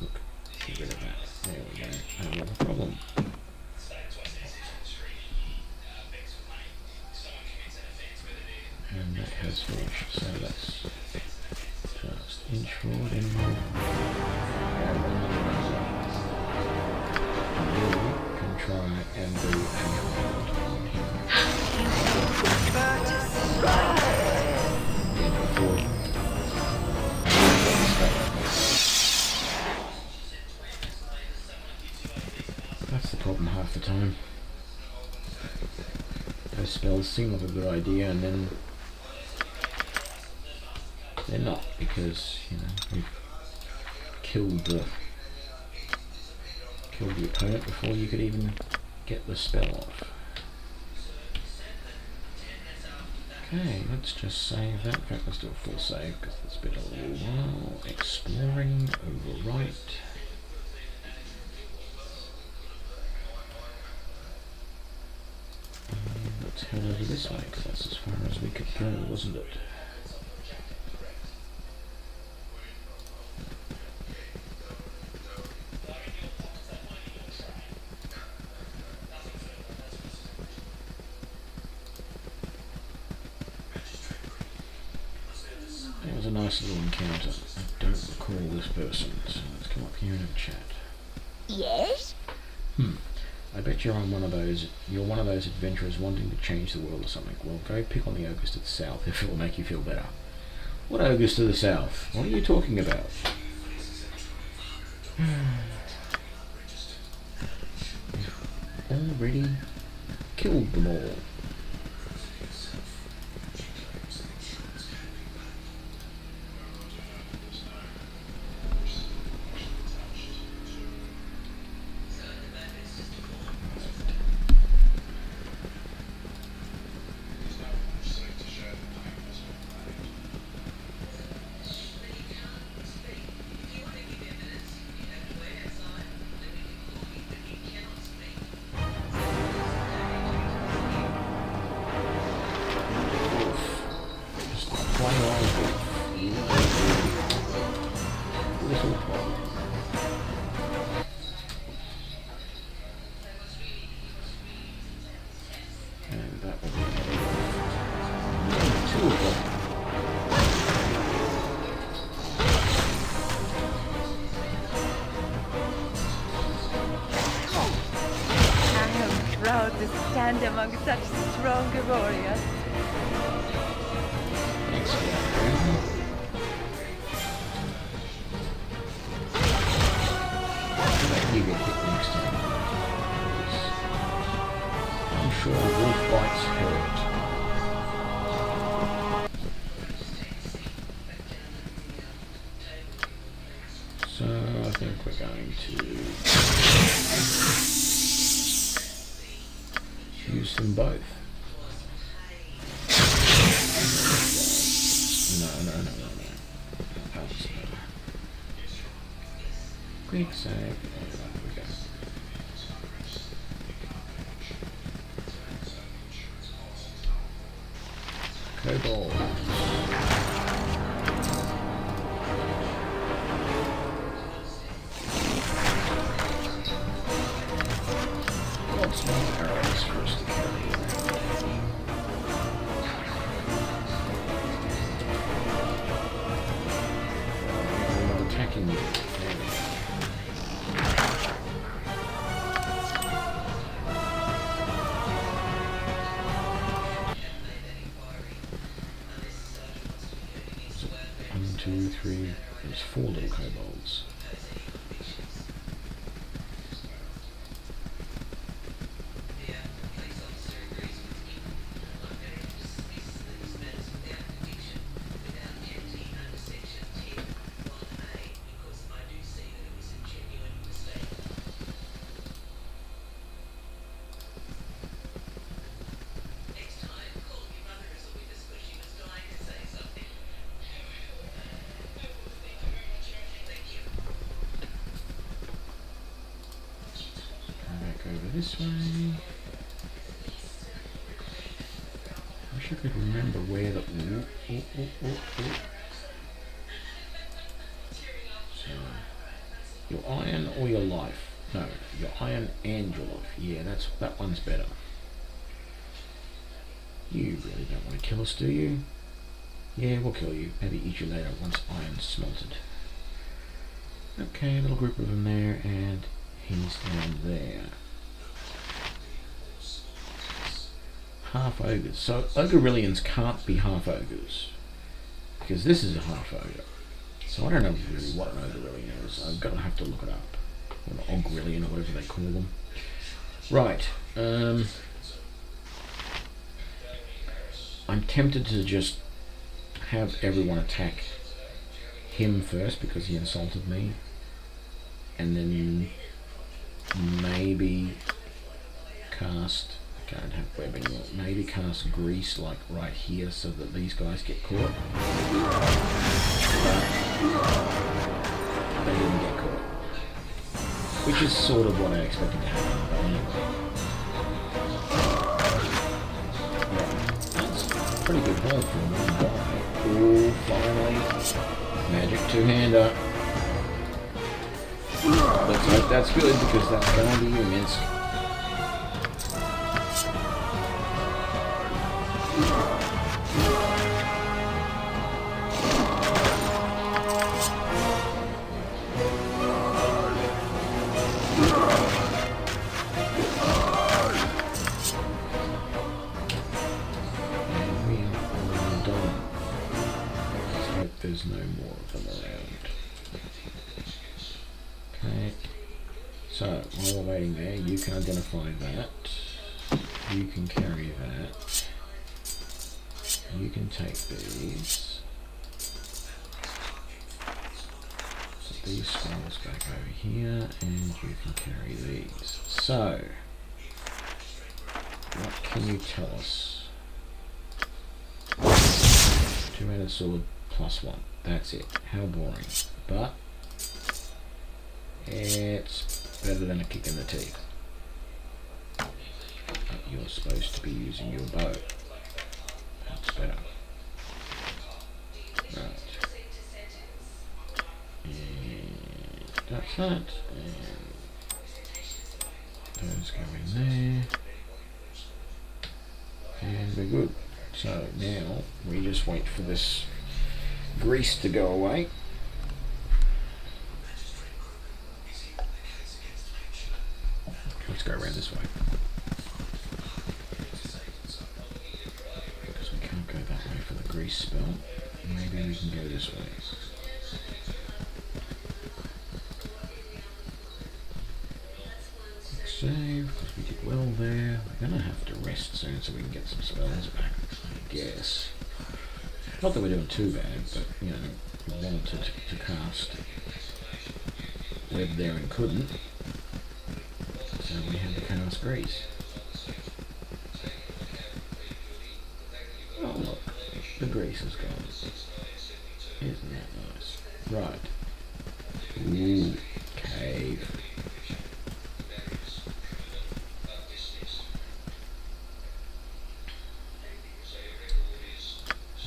Look, get rid of that. There we go. No problem. And that has finished. So let's just inch forward and move. You can try and do a hold again before. That's the problem half the time. Those spells seem like a good idea and then they're not, because, you know, we've killed the opponent before you could even get the spell off. Okay, let's just save that. In fact, let's do a full save because it's been a little while. Exploring, overwrite. And let's head over this way because that's as far as we could go, wasn't it? That was a nice little encounter. I don't recall this person, so let's come up here and have a chat. Yes? I bet you're one of those adventurers wanting to change the world or something. Well, go pick on the ogres to the south if it will make you feel better. What ogres to the south? What are you talking about? Already killed them all. Proud to stand among such strong warriors. You get hit next time. I'm sure wolf bites hurt. So I think we're going to use them both. No. That's better. Quick save. There we go. Kobold. Lots more arrows for us to carry around. We're not attacking you. There we go. So, 1, 2, 3, there's 4 little kobolds. Over this way. I wish I could remember where the. So, your iron or your life? No, your iron and your life. Yeah, that one's better. You really don't want to kill us, do you? Yeah, we'll kill you. Maybe eat you later once iron's smelted. Okay, a little group of them there, and he's down there. Half ogres. So Ogrerillians can't be half ogres because this is a half ogre. So I don't know really what an Ogrerillian is. I'm gonna have to look it up. Or an Ogrerillian or whatever they call them. Right. I'm tempted to just have everyone attack him first because he insulted me, and then maybe cast Can't have webbing. Maybe cast grease like right here so that these guys get caught. But they didn't get caught. Which is sort of what I expected to happen, but anyway. Yeah, that's a pretty good haul for one guy. Ooh, finally. Magic two-hander. Let's hope that's good because that's going to be immense. There's no more of them around. Okay. So, while we're waiting there, you can identify that. You can carry that. You can take these. Put these scrolls back over here, and you can carry these. So, what can you tell us? Two-handed sword. +1. That's it. How boring. But it's better than a kick in the teeth. But you're supposed to be using your bow. That's better. Right. And that's that. And those go in there. And we're good. So now we just wait for this grease to go away. Let's go around this way. Because we can't go that way for the grease spell. Maybe we can go this way. Save, because we did well there. We're going to have to rest soon so we can get some spells back, I guess. Not that we're doing too bad, but, you know, we wanted to cast web there and couldn't. So we had to cast grease. Oh look, the grease is gone. Isn't that nice? Right. Ooh, cave.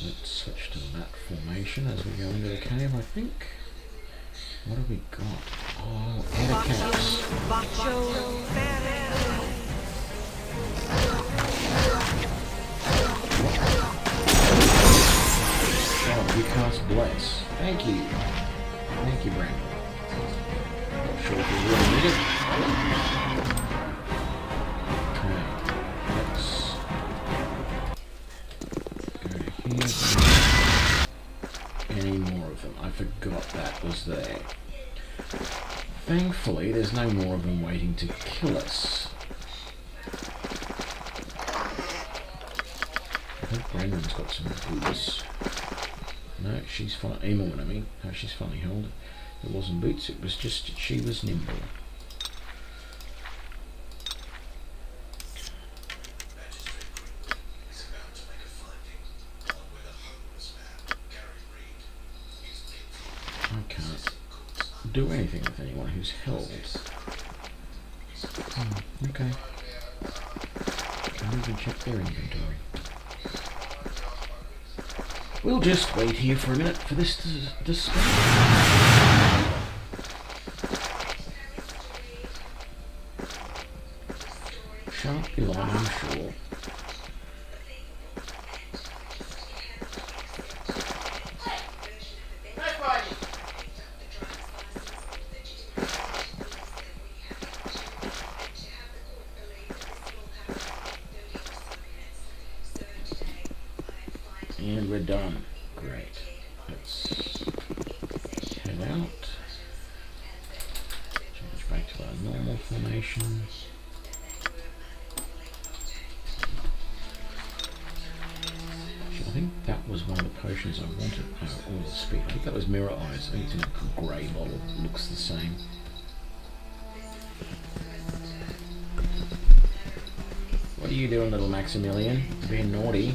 Let's switch to that formation as we go into the cave, I think. What have we got? Oh, head of caps. Oh, you cast Bless. Thank you. Thank you, Brandon. Not sure if we really need it. Okay, let's go to here. Any more of them? I forgot that was there. Thankfully, there's no more of them waiting to kill us. I think Brandon's got some boots. No, she's fine. Emil, I mean. No, she's funny held. It wasn't boots, it was just she was nimble. I can't do anything with anyone who's held. Okay. Can't even check their inventory. We'll just wait here for a minute for this to start. Shan't be long, I'm sure. And we're done. Great. Let's head out. Change back to our normal formation. Actually, I think that was one of the potions I wanted. Oh, oil speed. I think that was Mirror Eyes. I think it's in a grey bottle. Looks the same. What are are you doing, little Maximilian? You're being naughty.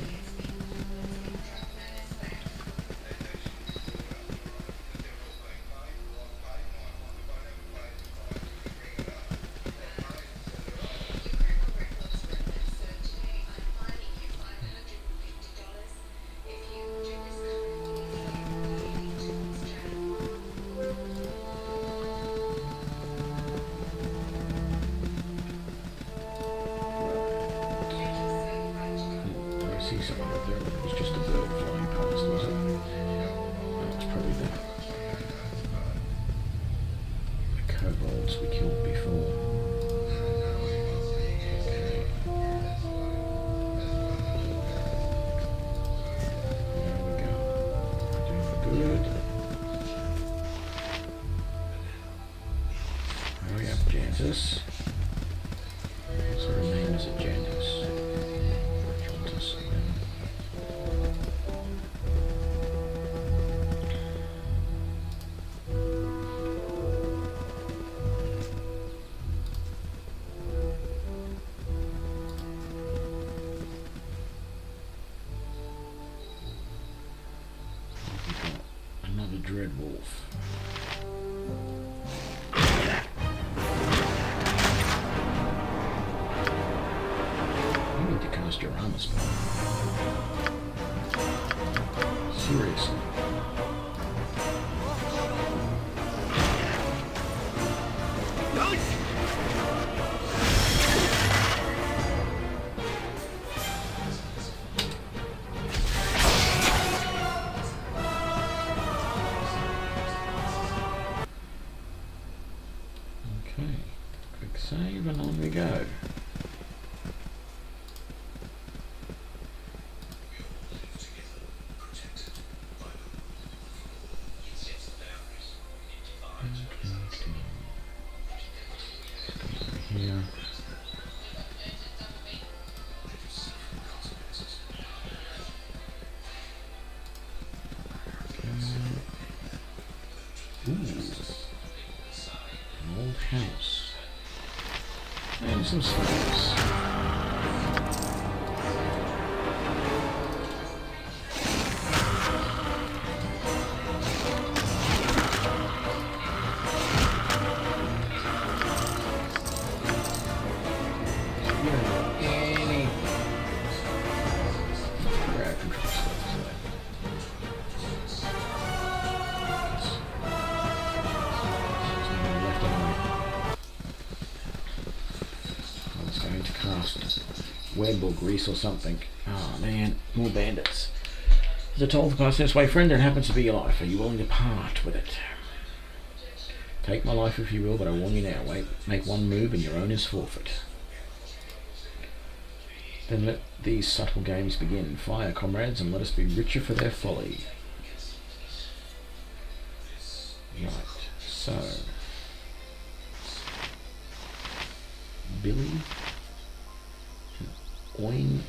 See something up there, but it was just a bird flying past, was it? That was probably the kobolds we killed before. Okay. There we go. Doing good. Hurry up, Jantus. What sort of name is it, Jantus? Jantus. Another dread wolf. You need to cast your armor spell. Seriously. Okay, quick save and on we go. Here. Ooh. An old house. And some slaves. Web or grease or something. Oh man, more bandits. As I told the person this way, friend, it happens to be your life. Are you willing to part with it? Take my life if you will, but I warn you now, wait, make one move and your own is forfeit. Then let these subtle games begin. Fire, comrades, and let us be richer for their folly. Right, so Billy Oin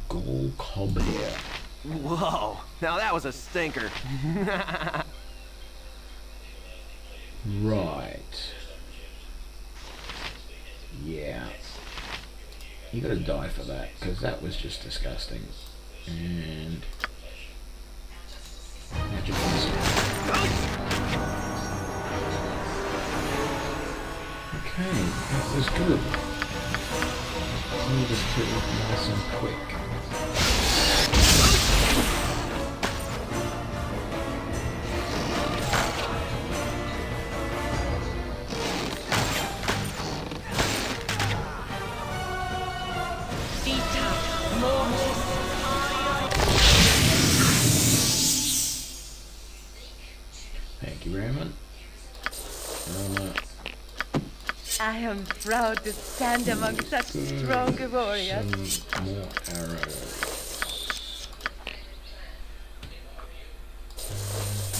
Gol Cob here. Whoa, now that was a stinker. Right. Yeah. You gotta die for that, because that was just disgusting. And magic missile. Okay, that was good. Let me just put it nice and quick. Thank you very much. I am proud to stand among such strong warriors. Some more arrows.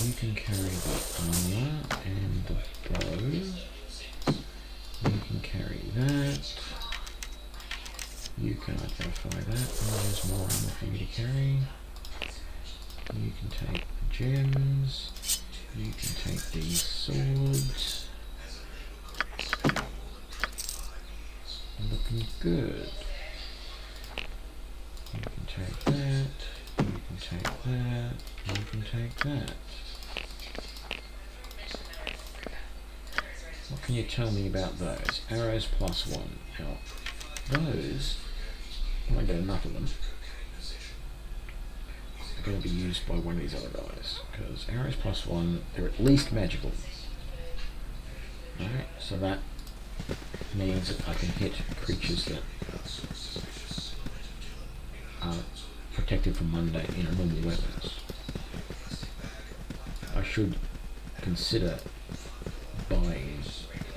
You can carry the armor and the bow. You can carry that. You can identify that. Oh, there's more armor for you to carry. You can take the gems. You can take these swords. Looking good. take that. What can you tell me about those? Arrows +1. Now, those, I won't get enough of them, are going to be used by one of these other guys. Because arrows +1, they're at least magical. Alright, so that means that I can hit creatures that are protected from mundane, normal weapons. I should consider buying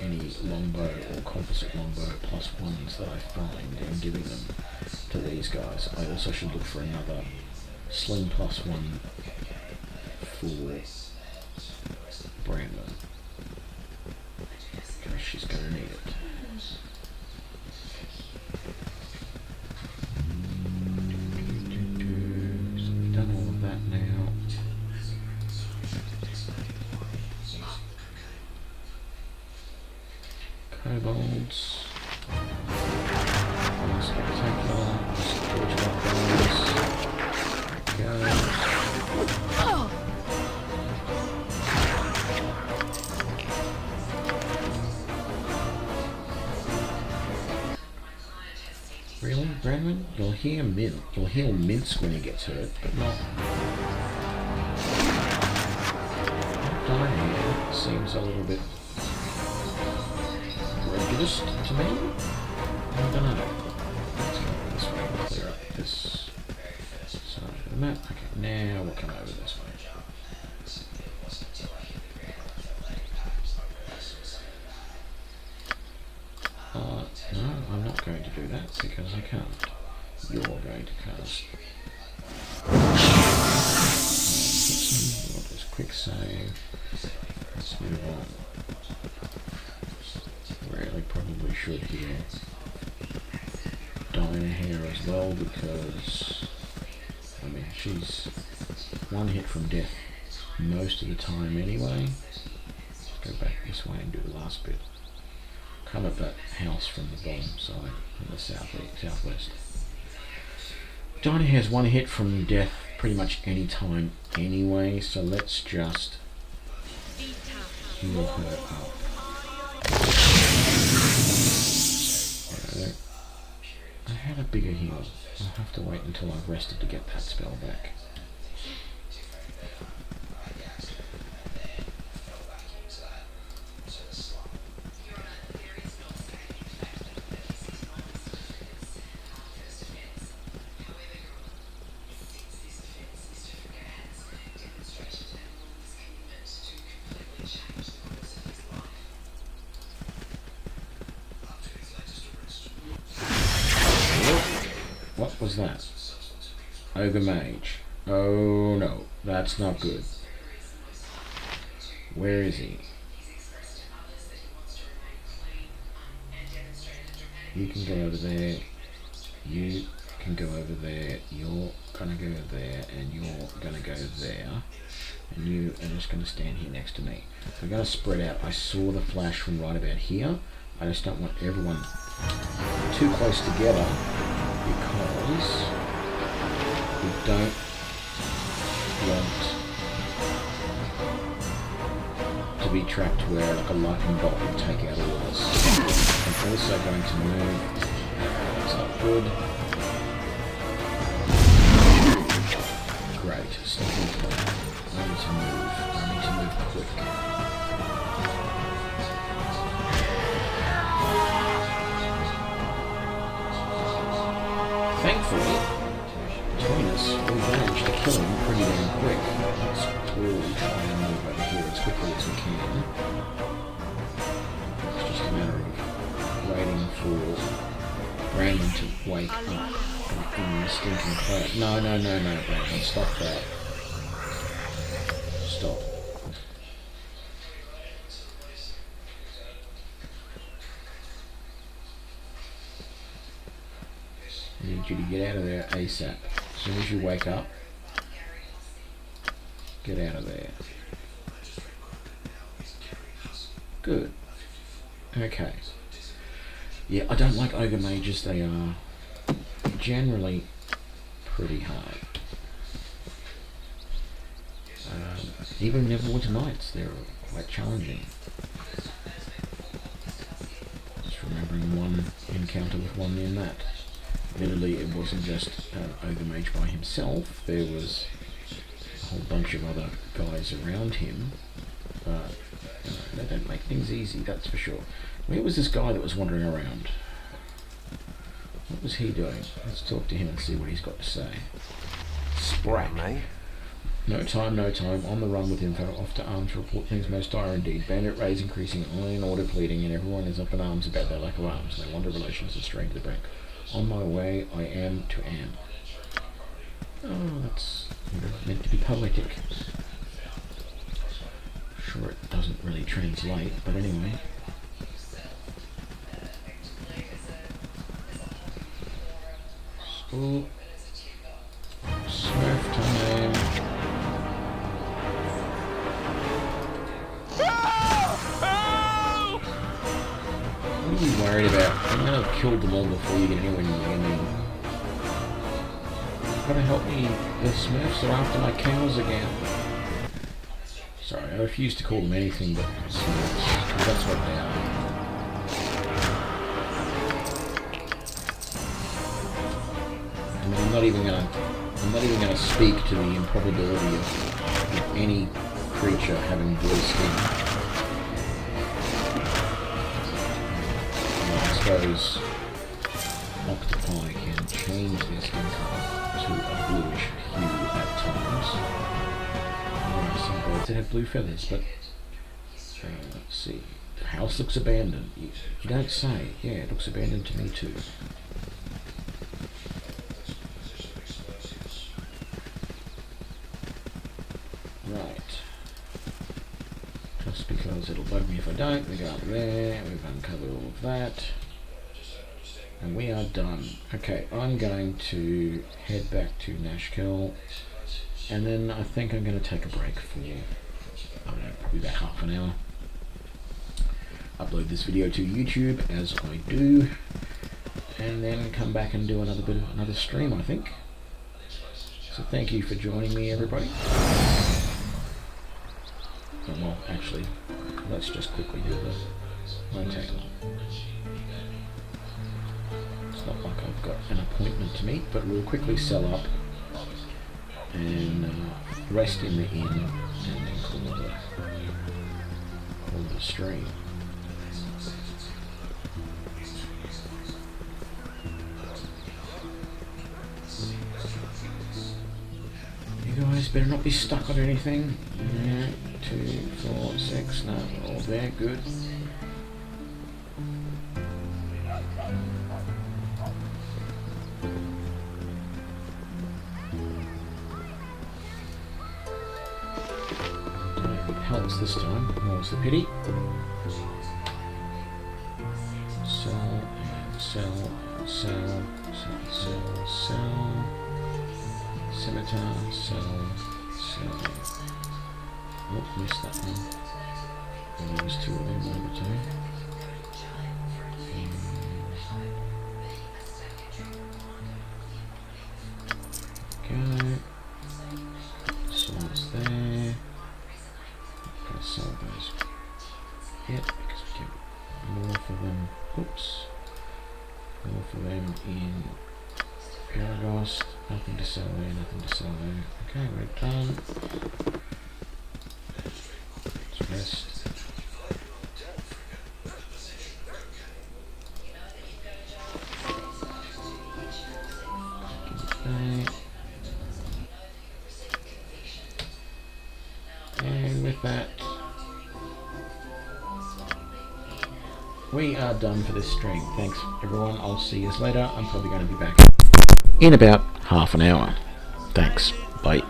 any longbow or composite longbow +1s that I find and giving them to these guys. I also should look for another sling +1 for Brandon, because she's going to need it. So we've done all of that now. Kobolds. Spectacular. Scorch like those. There it goes. Really, Brandon? You'll hear Minsk when he gets hurt, but not. Diane seems a little bit prejudiced to me. I don't know. Let's go this way and clear up this side of the map. Okay, now we'll come over this way. No, I'm not going to do that because I can't. You're going to cast. We'll just quick save. Let's move on. Really probably should heal Dinah here as well, because I mean she's one hit from death most of the time anyway. Let's go back this way and do the last bit. Come at that house from the bottom side, from the southwest. Dinah has one hit from death pretty much any time anyway, so let's just heal her up. I had a bigger heal. I'll have to wait until I've rested to get that spell back. What was that? Ogre Mage. Oh no, that's not good. Where is he? You can go over there. You can go over there. You're gonna go there, and you're gonna go there. And you are just gonna stand here next to me. We're gonna spread out. I saw the flash from right about here. I just don't want everyone too close together, because we don't want to be trapped where like a lightning bolt will take out all of us. I'm also going to move. That's not good. Great. Stop moving. I need to move. I need to move quick. Thankfully, between us, we managed to kill him pretty damn quick. Let's all try and move over here as quickly as we can. It's just a matter of waiting for Brandon to wake up in the stinking cloud. No, Brandon, stop that. Stop. I need you to get out of there ASAP. As soon as you wake up, get out of there. Good. Okay. Yeah, I don't like ogre mages. They are generally pretty hard. even Neverwinter Nights, they're quite challenging. Just remembering one encounter with one in that. Admittedly, it wasn't just Ogre Mage by himself, there was a whole bunch of other guys around him, but they don't make things easy, that's for sure. Where was this guy that was wandering around? What was he doing? Let's talk to him and see what he's got to say. Sprack. Mate. No time, no time. On the run with info. Off to arms to report things most dire indeed. Bandit raids increasing, only in order pleading, and everyone is up in arms about their lack of arms. They wonder relations to strain to the brink. On my way, I am to am. Oh, that's meant to be poetic. Sure, it doesn't really translate, but anyway. So, Smurf time. What are you worried about? I'm gonna have killed them all before you get anywhere near me. You've gotta help me. The Smurfs are after my cows again. Sorry, I refuse to call them anything but Smurfs, because that's what they are. And I'm not even gonna speak to the improbability of any creature having blue skin. I suppose octopi can change their skin colour to a bluish hue at times. There are some birds that have blue feathers, but let's see. The house looks abandoned. You don't say. Yeah, it looks abandoned to me too. Right. Just because it'll bug me if I don't. We go up there. We've uncovered all of that. And we are done. Okay, I'm going to head back to Nashkel, and then I think I'm going to take a break for, I don't know, probably about half an hour. Upload this video to YouTube, as I do, and then come back and do another stream, I think. So thank you for joining me, everybody. Oh, well, actually, let's just quickly do this. Won't take long. It's not like I've got an appointment to meet, but we'll quickly sell up and rest in the inn, and then call the stream. You guys better not be stuck on anything. Yeah, 2, 4, 6, no, all there, good. Helps this time, more's the pity. Sell and sell and sell, sell, sell. Scimitar, sell. Oh, missed that one. There was 2 of them over 2. Okay. Swords there. Gonna sell those. Yep, because we get more for them. Oops. More for them in Paragost. Nothing to sell there, nothing to sell there. Okay, we're done. Let's rest. And with that, we are done for this stream. Thanks everyone, I'll see you later. I'm probably going to be back in about half an hour. Thanks, bye.